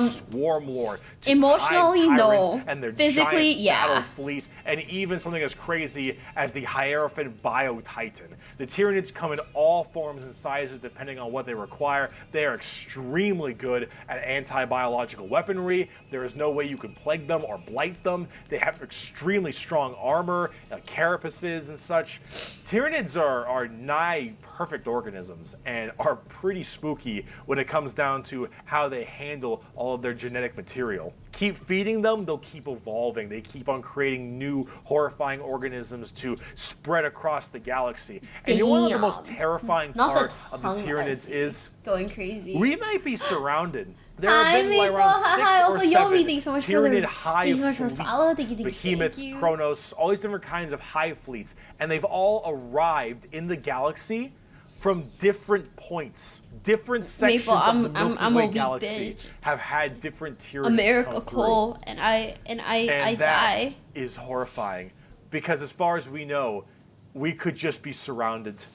Swarm war. Emotionally, no. And their physically, giant yeah. battle fleets, and even something as crazy as the Hierophant Bio-Titan. The Tyranids come in all forms and sizes depending on what they require. They are extremely good at anti-biological weaponry. There is no way you can plague them or blight them. They have extremely strong armor, carapaces and such. Tyranids are nigh perfect organisms and are pretty spooky when it comes down to how they handle all of their genetic material. Keep feeding them, they'll keep evolving. They keep on creating new horrifying organisms to spread across the galaxy. And you know what the most terrifying part of the Tyranids is? Going crazy. We might be surrounded. There have been like around 6 or 7 Tyranid hive fleets, Behemoth, Kronos, all these different kinds of hive fleets, and they've all arrived in the galaxy from different points. Different sections of the Milky Way galaxy have had different Tyranids America come cool, through. and I that die. Is horrifying, because as far as we know, we could just be surrounded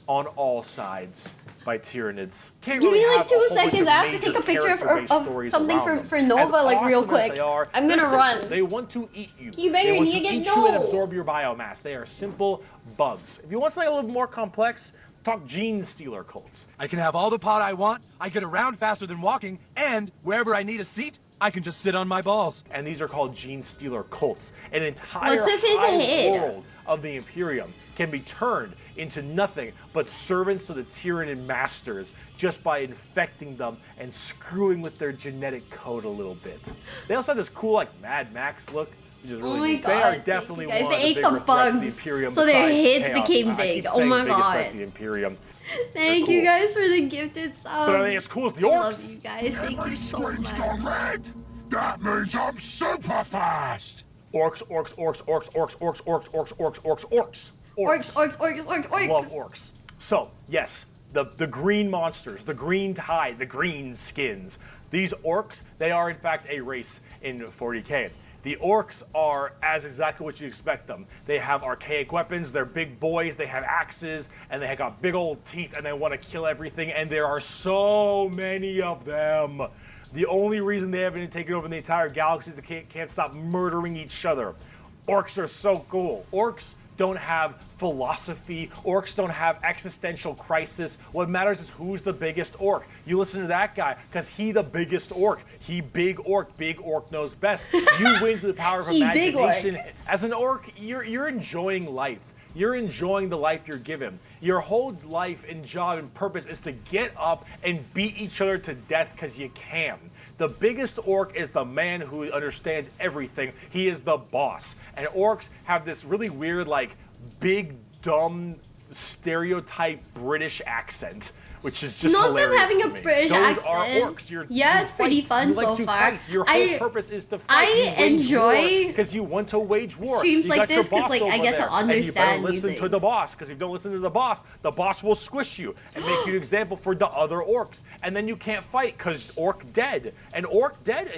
on all sides by Tyranids. Give me like 2 seconds. I have to take a picture of something for Nova, like real quick. I'm gonna run. They want to eat you. Can you bang your knee again? No. And absorb your biomass. They are simple bugs. If you want something a little more complex, talk Genestealer cults. I can have all the pot I want, I get around faster than walking, and wherever I need a seat, I can just sit on my balls. And these are called Genestealer cults. An entire world of the Imperium can be turned into nothing but servants to the Tyranid masters just by infecting them and screwing with their genetic code a little bit. They also have this cool like Mad Max look. Which is really oh my neat. god, they are definitely one of the ate bigger the threats of the bugs, Imperium, so their besides heads chaos. became big. Oh my god. The Imperium. Thank you guys for the gifted subs. But I think it's cool as the Orks. I love you guys. Thank you so much. That means I'm super fast. Orks, orks, orks, orks, orks, orks, orks, orks, orks, orks, orks. Orks. I love orks. So, yes, the green monsters, the green tide, the green skins. These orks, they are in fact a race in 40k. The orks are as exactly what you expect them. They have archaic weapons, they're big boys, they have axes, and they have got big old teeth, and they want to kill everything, and there are so many of them. The only reason they haven't taken over the entire galaxy is they can't stop murdering each other. Orks are so cool. Orks don't have philosophy. Orks don't have existential crisis. What matters is who's the biggest ork. You listen to that guy, because he the biggest ork. He big ork knows best. You win through the power of imagination. As an ork, you're enjoying life. You're enjoying the life you're given. Your whole life and job and purpose is to get up and beat each other to death because you can. The biggest ork is the man who understands everything. He is the boss. And orks have this really weird, like, big, dumb, stereotype British accent, which is just hilarious. Not them having a British accent. Those are orks. Yeah, it's pretty fun so far. Your whole purpose is to fight. I enjoy because you want to wage war. Streams like this because like I get to understand you listen to the boss, because if you don't listen to the boss will squish you and make you an example for the other orks, and then you can't fight because ork dead. And ork dead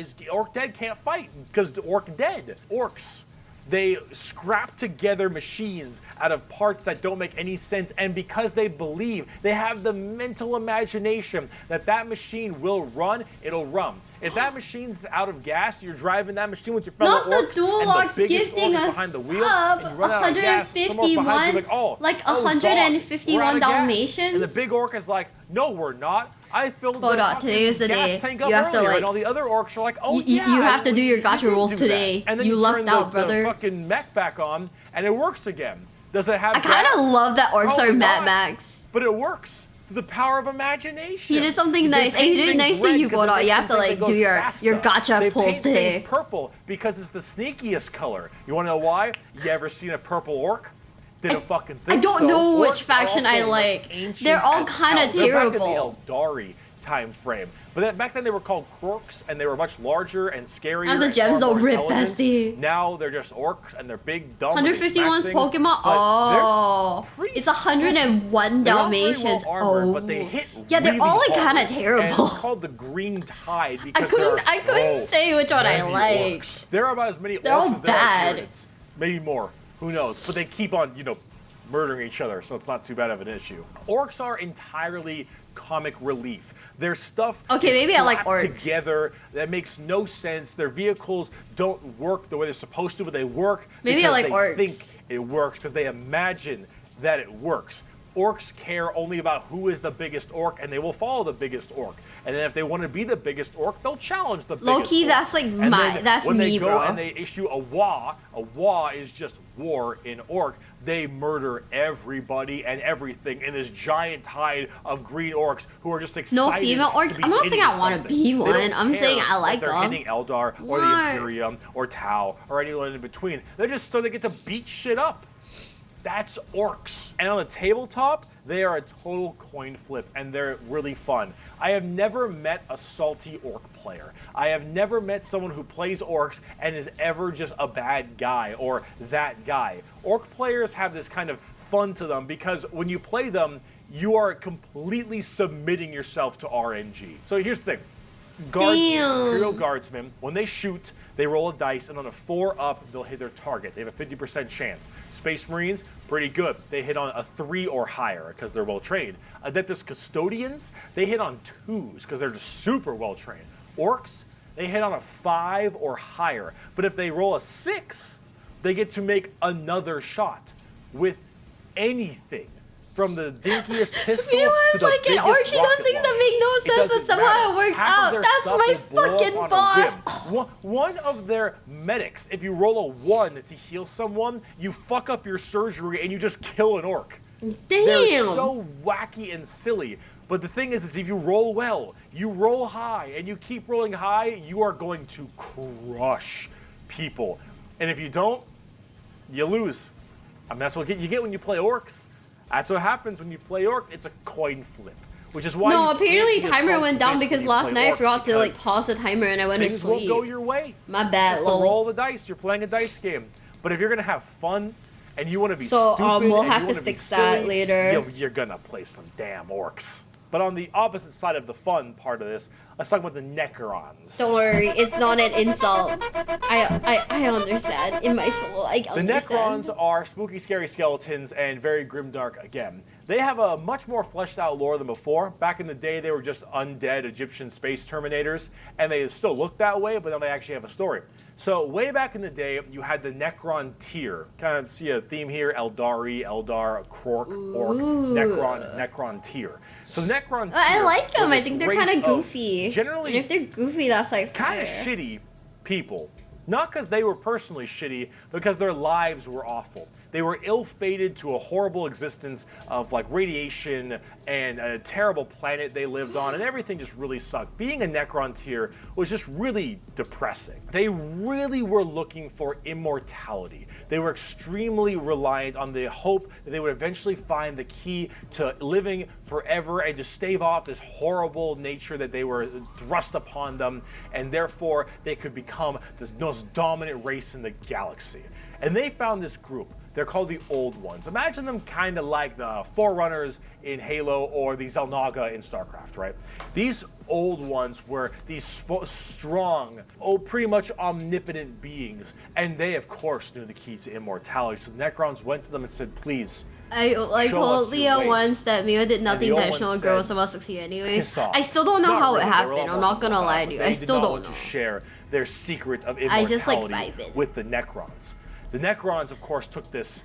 can't fight because ork dead. Orks. They scrap together machines out of parts that don't make any sense, and because they believe, they have the mental imagination that that machine will run, it'll run. If that machine's out of gas, you're driving that machine with your fellow orcs, and the biggest orc behind the wheel, and you run out of gas, someone behind you like 151 Dalmatians. And the big orc is like, No, we're not. I filled Hold the on, today is the gas day. tank up You have to, earlier, like, and all the other orcs are like, oh you yeah. have to do your gacha did rolls do today. that. And then You lucked turn out, the brother. fucking mech back on, and it works again. Does it have I kind of gas? love that orcs are Probably Mad not, Max. But it works. The power of imagination. He did something They nice. And he paint did things nicely, red you 'cause go it out. makes You have to them think like it do goes your faster. gacha They pulls paint today. things purple because it's the sneakiest color. You want to know why? You ever seen a purple orc? Didn't fucking think I don't so. know which Orcs are faction also I like. ancient They're all as kind of hell. They're back in terrible. the Eldari time frame. But back then they were called Orks, and they were much larger and scarier. Now the and gems far don't more rip, intelligent. bestie. Now they're just orcs, and they're big, dumb. and they smack 151's things, Pokemon. but Oh, they're pretty it's 101 They're not very Dalmatians. well armored, Oh, but they hit yeah, they're really all like hard. kind of And terrible. it's called the Green Tide I because there are couldn't so say which one I many liked. orcs. There are about as many They're orcs all as there bad. are Tyranids. Maybe more. Who knows? But they keep on, murdering each other, so it's not too bad of an issue. Orcs are entirely comic relief. Their stuff Okay, is maybe I like slapped orcs. together. That makes no sense. Their vehicles don't work the way they're supposed to, but they work Maybe I because like they orcs. think it works, because they imagine that it works. Orcs care only about who is the biggest orc, and they will follow the biggest orc. And then if they want to be the biggest orc, they'll challenge the biggest Low-key, orc. that's like And then that's when me, they go bro. and they issue a WA is just war in orc. They murder everybody and everything in this giant tide of green orcs who are just excited. No female orcs? To be I'm not hitting saying I wanna something. be They one. don't I'm saying care I like if they're them. hitting Eldar or the What? Imperium or Tau or anyone in between. They're just so they get to beat shit up. That's orcs. And on the tabletop, they are a total coin flip, and they're really fun. I have never met a salty orc player. I have never met someone who plays orcs and is ever just a bad guy or that guy. Orc players have this kind of fun to them because when you play them, you are completely submitting yourself to RNG. So here's the thing. Imperial Guardsmen, when they shoot, they roll a dice, and on a 4 up, they'll hit their target. They have a 50% chance. Space Marines, pretty good. They hit on a 3 or higher because they're well trained. Adeptus Custodians, they hit on 2s because they're just super well trained. Orcs, they hit on a 5 or higher. But if they roll a 6, they get to make another shot with anything. From the dinkiest pistol to the like an biggest Archie does rocket things that launcher. make no It sense, but doesn't somehow matter. it works Half of out. their That's stuff my will blow up fucking on a boss. whim. One of their medics, if you roll a 1 to heal someone, you fuck up your surgery and you just kill an orc. Damn. They're so wacky and silly. But the thing is if you roll well, you roll high, and you keep rolling high, you are going to crush people. And if you don't, you lose. I mean, that's what you get when you play orcs. That's what happens when you play orc. It's a coin flip, which is why. No, you apparently can't be a timer went down bitch when because you last play night I orcs forgot to like because pause the timer and I went to things won't sleep. go your way. My bad, Just lol. roll the dice. You're playing a dice game. But if you're gonna have fun and you want to be So, stupid, we'll and have you to wanna be fix that silly, later. You're gonna play some damn orcs. But on the opposite side of the fun part of this, let's talk about the Necrons. Don't worry, it's not an insult. I understand. In my soul, I The understand. Necrons are spooky, scary skeletons and very grimdark again. They have a much more fleshed out lore than before. Back in the day, they were just undead Egyptian space terminators, and they still look that way, but now they actually have a story. So way back in the day, you had the Necron tier. Kind of see a theme here: Eldari, Eldar, Krork, Ork, Necron tier. So the Necron tier, I like them. were I this think they're race kind of of goofy. Generally, and if they're goofy, that's like kind of fire. shitty people. Not because they were personally shitty, because their lives were awful. They were ill-fated to a horrible existence of like radiation and a terrible planet they lived on, and everything just really sucked. Being a Necron tier was just really depressing. They really were looking for immortality. They were extremely reliant on the hope that they would eventually find the key to living forever and to stave off this horrible nature that they were thrust upon them, and therefore they could become the most dominant race in the galaxy. And they found this group. They're called the Old Ones. Imagine them kind of like the Forerunners in Halo or the Xel'Naga in StarCraft, right? These Old Ones were these strong, pretty much omnipotent beings, and they, of course, knew the key to immortality. So the Necrons went to them and said, please, I told Leo once that Miwa did nothing intentional, girl was about to succeed anyways. I still don't know how it happened. I'm not gonna lie to you. I still don't know. To share their secret of immortality I just like vibing with the Necrons. The Necrons, of course, took this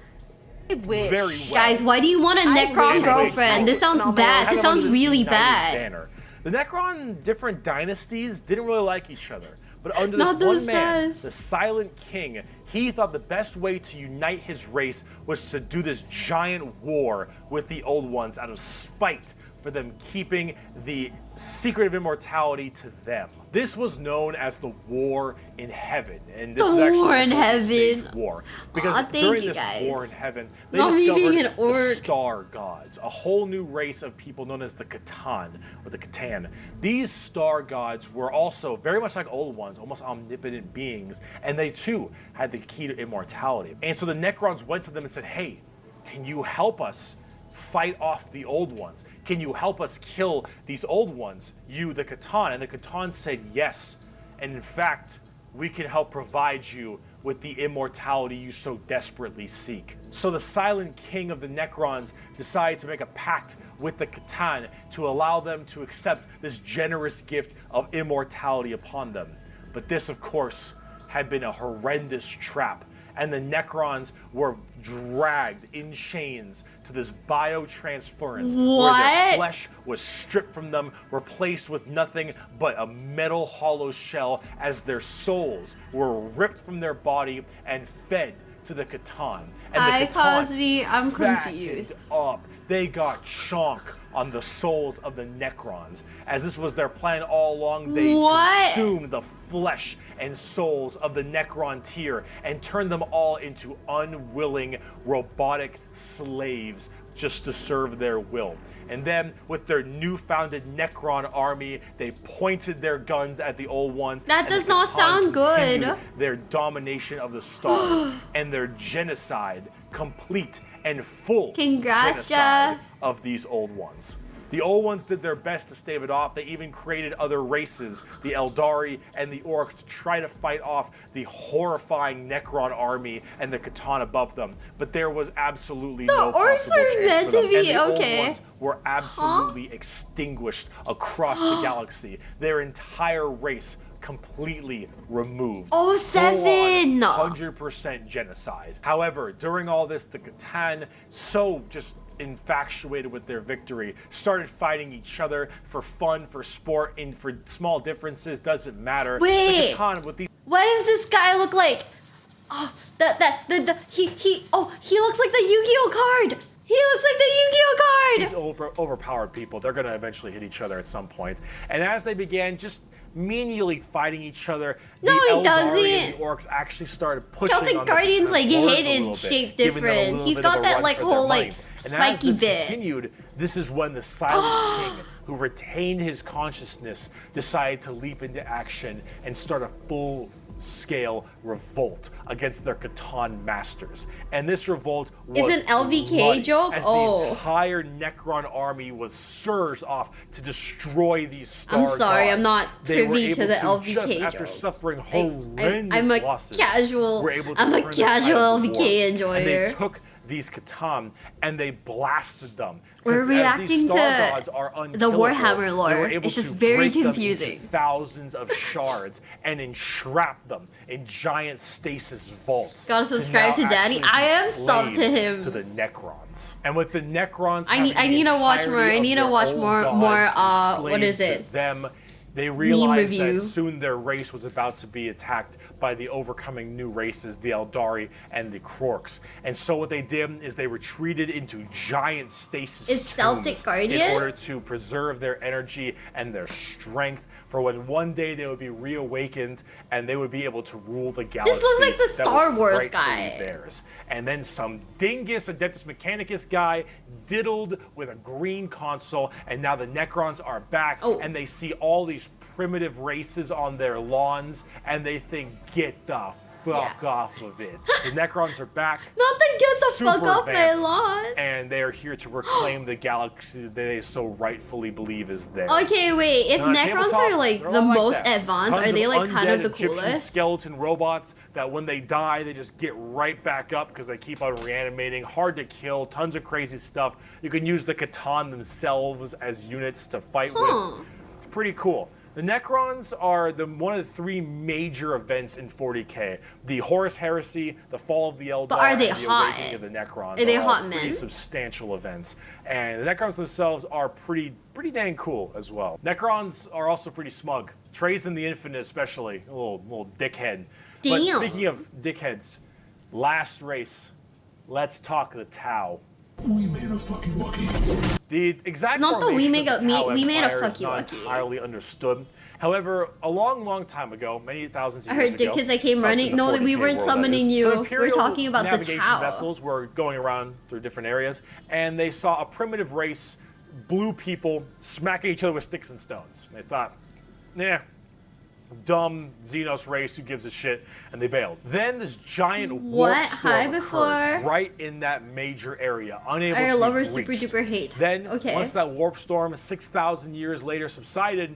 Wish. very well. Guys, why do you want a Necron girlfriend? This sounds bad. This sounds really bad. Banner. The Necron different dynasties didn't really like each other. But under this one man, the Silent King, he thought the best way to unite his race was to do this giant war with the Old Ones out of spite for them keeping the secret of immortality to them. This was known as the War in Heaven, and this is actually War in Heaven. War because during this War in Heaven, they Not discovered the Star Gods, a whole new race of people known as the Catan or the Catan. These Star Gods were also very much like Old Ones, almost omnipotent beings, and they too had the key to immortality. And so the Necrons went to them and said, "Hey, can you help us fight off the Old Ones? Can you help us kill these Old Ones, you, the Catan?" And the Catan said yes. And in fact, we can help provide you with the immortality you so desperately seek. So the Silent King of the Necrons decided to make a pact with the Catan to allow them to accept this generous gift of immortality upon them. But this, of course, had been a horrendous trap, and the Necrons were dragged in chains to this biotransference where their flesh was stripped from them, replaced with nothing but a metal hollow shell, as their souls were ripped from their body and fed to the Catan. And the Catan I'm confused. Up. They got chonk on the souls of the Necrons. As this was their plan all along, they consumed the flesh and souls of the Necron tier and turned them all into unwilling robotic slaves just to serve their will. And then, with their new-founded Necron army, they pointed their guns at the Old Ones. That does not sound good. Their domination of the stars and their genocide, complete and full genocide of these Old Ones. The Old Ones did their best to stave it off. They even created other races, the Eldari and the Orks, to try to fight off the horrifying Necron army and the Catan above them. But there was absolutely no possible chance for them. And the Old Ones were absolutely extinguished across the galaxy. Their entire race completely removed. 07! 100% genocide. However, during all this, the Catan, so just infatuated with their victory, started fighting each other for fun, for sport, and for small differences, doesn't matter. Wait, the Catan with these what does this guy look like? Oh, he looks like the Yu-Gi-Oh card! He looks like the Yu-Gi-Oh card! These overpowered people, they're gonna eventually hit each other at some point. And as they began just menially fighting each other, the Eldari and the Orks actually started pushing on the Guardian's like head is shaped different. He's got that like whole like spiky bit. Continued, this is when the Silent King, who retained his consciousness, decided to leap into action and start a full-scale revolt against their Catan masters. And this revolt was an LVK joke? As the entire Necron army was surged off to destroy these Star Gods. I'm sorry, I'm not privy to the LVK just after suffering horrendous losses, I'm a casual LVK enjoyer. And they took these Catan and they blasted them. We're reacting to the Warhammer lore. It's just very confusing. Thousands of shards and entrap them in giant stasis vaults. Gotta subscribe to Daddy. I am sub to him. To the Necrons. And with the Necrons, I need to watch more. I need to watch more. What is it? They realized that soon their race was about to be attacked by the overcoming new races, the Eldari and the Orks. And so what they did is they retreated into giant stasis tombs in order to preserve their energy and their strength for when one day they would be reawakened and they would be able to rule the galaxy. This looks like the Star Wars guy. Theirs. And then some dingus Adeptus Mechanicus guy diddled with a green console, and now the Necrons are back, and they see all these primitive races on their lawns, and they think, get the fuck off of it. The Necrons are back. Not to get the fuck off my lawn. And they are here to reclaim the galaxy that they so rightfully believe is theirs. Okay, wait. If Necrons are like the most advanced, are they like kind of the Egyptian coolest? Skeleton robots that when they die, they just get right back up because they keep on reanimating. Hard to kill. Tons of crazy stuff. You can use the Catan themselves as units to fight with. It's pretty cool. The Necrons are one of the 3 major events in 40k. The Horus Heresy, the Fall of the Eldar, but are they and the hot? Awakening of the Necrons. Are they all hot pretty men? substantial events. And the Necrons themselves are pretty dang cool as well. Necrons are also pretty smug. Trays in the Infinite especially, a little dickhead. Damn. But speaking of dickheads, last race, let's talk the Tau. We made a fucking Wookiee. The exact Not the we made a Empire is fucky not Wookiee. entirely understood. However, a long time ago, many thousands of I years heard ago, because I came running. in the No, 40K we weren't world, summoning that is, you. some We're Imperial talking about the navigation Tau. vessels were going around through different areas, and they saw a primitive race, blue people, smacking each other with sticks and stones. They thought, nah, dumb Xenos race, who gives a shit, and they bailed. Then this giant warp storm occurred right in that major area, unable I to love be her super reached. duper hate. Then, Okay. once that warp storm 6,000 years later subsided,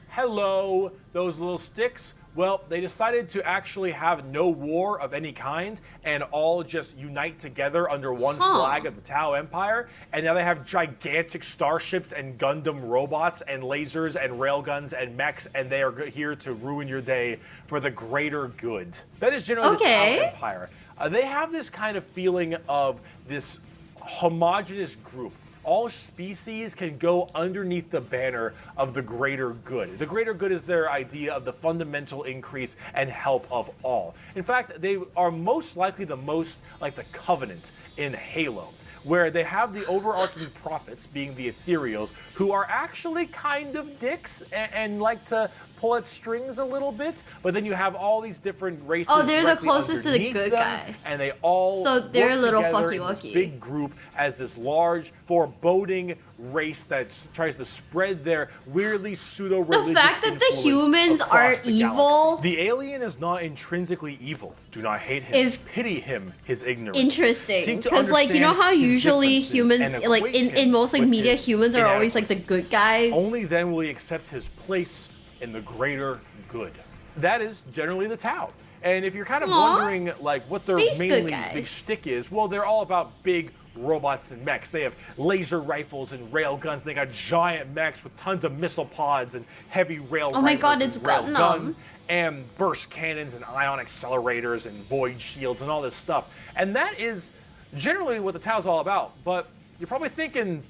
hello, those little sticks. Well, they decided to actually have no war of any kind and all just unite together under one flag of the Tau Empire. And now they have gigantic starships and Gundam robots and lasers and railguns and mechs, and they are here to ruin your day for the greater good. That is generally the Tau Empire. They have this kind of feeling of this homogenous group. All species can go underneath the banner of the greater good. The greater good is their idea of the fundamental increase and help of all. In fact, they are most likely the most like the Covenant in Halo, where they have the overarching prophets, being the ethereals, who are actually kind of dicks and like to pull at strings a little bit, but then you have all these different races. Oh, they're the closest to the good them, guys. and they all so they're a little fucky in this wucky. big group as this large, foreboding race that tries to spread their weirdly pseudo-religious The fact that the influence humans are across the evil. galaxy. The alien is not intrinsically evil. Do not hate him. Is pity him, his ignorance. Interesting, because like you know how understand his usually differences humans and like equate in him most like with media his humans are always like the good inadequacies. guys. Only then will he accept his place in the greater good. That is generally the Tau. And if you're kind of wondering like what their mainly big shtick is, well, they're all about big robots and mechs. They have laser rifles and rail guns. They got giant mechs with tons of missile pods and heavy rail rifles. Oh my god, it's and rail gotten guns and burst cannons and ion accelerators and void shields and all this stuff. And that is generally what the Tau's all about. But you're probably thinking,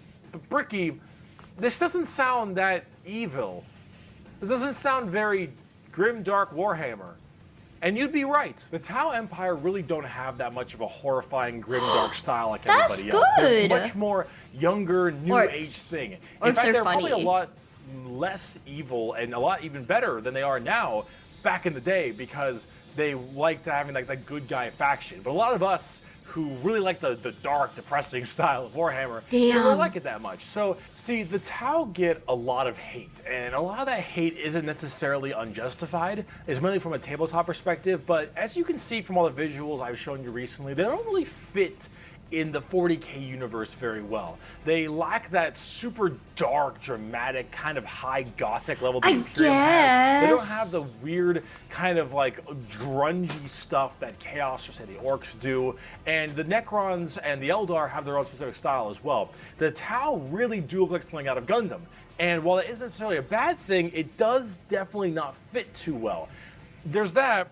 Bricky, this doesn't sound that evil. This doesn't sound very grim, dark Warhammer. And you'd be right. The Tau Empire really don't have that much of a horrifying, grim, dark style like anybody else. They're much more younger, new age thing. In fact, they're probably a lot less evil and a lot even better than they are now back in the day, because they liked having like that good guy faction. But a lot of us who really like the dark, depressing style of Warhammer, they don't like it that much. So, see, the Tau get a lot of hate, and a lot of that hate isn't necessarily unjustified. It's mainly from a tabletop perspective, but as you can see from all the visuals I've shown you recently, they don't really fit in the 40k universe very well. They lack that super dark, dramatic, kind of high gothic level the Imperium has. They don't have the weird kind of like grungy stuff that Chaos or say the Orks do. And the Necrons and the Eldar have their own specific style as well. The Tau really do look like something out of Gundam. And while it isn't necessarily a bad thing, it does definitely not fit too well. There's that.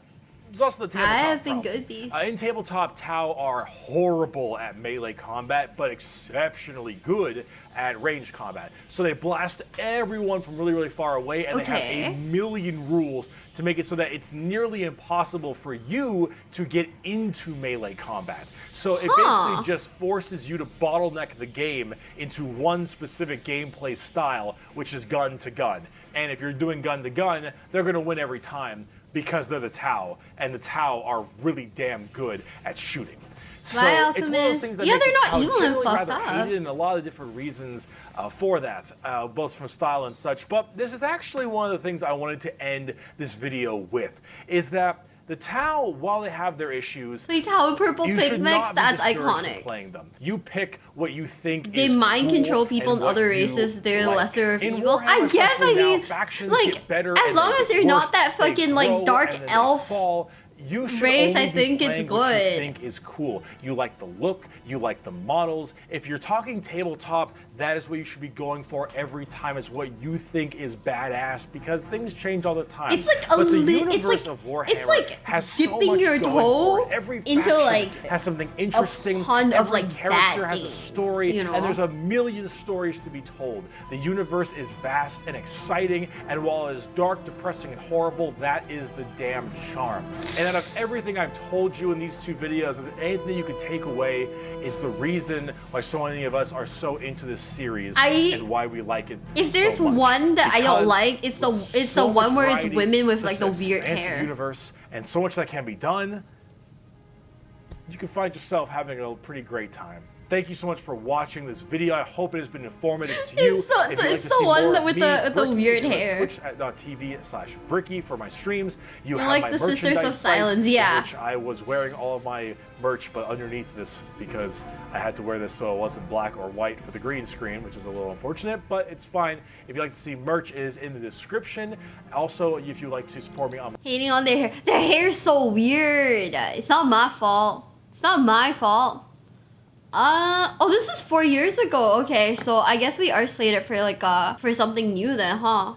There's also the tabletop I have been problem. good bees. In tabletop, Tau are horrible at melee combat, but exceptionally good at ranged combat. So they blast everyone from really, really far away, and they have a million rules to make it so that it's nearly impossible for you to get into melee combat. So it basically just forces you to bottleneck the game into one specific gameplay style, which is gun to gun. And if you're doing gun to gun, they're going to win every time, because they're the Tau, and the Tau are really damn good at shooting. So it's one of those things that make the Tau generally rather hated, and a lot of different reasons for that, both from style and such. But this is actually one of the things I wanted to end this video with, is that the Tau, while they have their issues, Tau and purple pigment, that's iconic. Playing them. You pick what you think they is mind cool control people in other races, they're like. lesser of in evils. Warhammer, I guess, I mean, factions like, get better as and long they as get you're not worse, that they fucking, grow, like, dark and then they elf. fall. You should Race, only I think be it's playing what you good. think is cool. You like the look, you like the models. If you're talking tabletop, that is what you should be going for every time, is what you think is badass, because things change all the time. It's like but the universe of Warhammer has so dipping much your going toe for it. Every into faction like has something interesting. a pond of Every like character bad has things, a story, you know? and there's a million stories to be told. The universe is vast and exciting, and while it is dark, depressing, and horrible, that is the damn charm. And out of everything I've told you in these two videos, if anything you can take away is the reason why so many of us are so into this series and why we like it. If there's so much. one that I don't Because like, it's the so one where it's variety, women with like such the an weird expansive hair. universe, and so much that can be done. You can find yourself having a pretty great time. Thank you so much for watching this video. I hope it has been informative to you. It's the one with the weird hair. Twitch.tv/Bricky for my streams. You have like my the Sisters of merchandise site, Silence, yeah. which I was wearing all of my merch, but underneath this, because I had to wear this so it wasn't black or white for the green screen, which is a little unfortunate, but it's fine. If you'd like to see merch, it is in the description. Also, if you'd like to support me on Hating on their hair. Their hair's so weird. It's not my fault. It's not my fault. Oh, this is 4 years ago. Okay, so I guess we are slated for like for something new then, huh?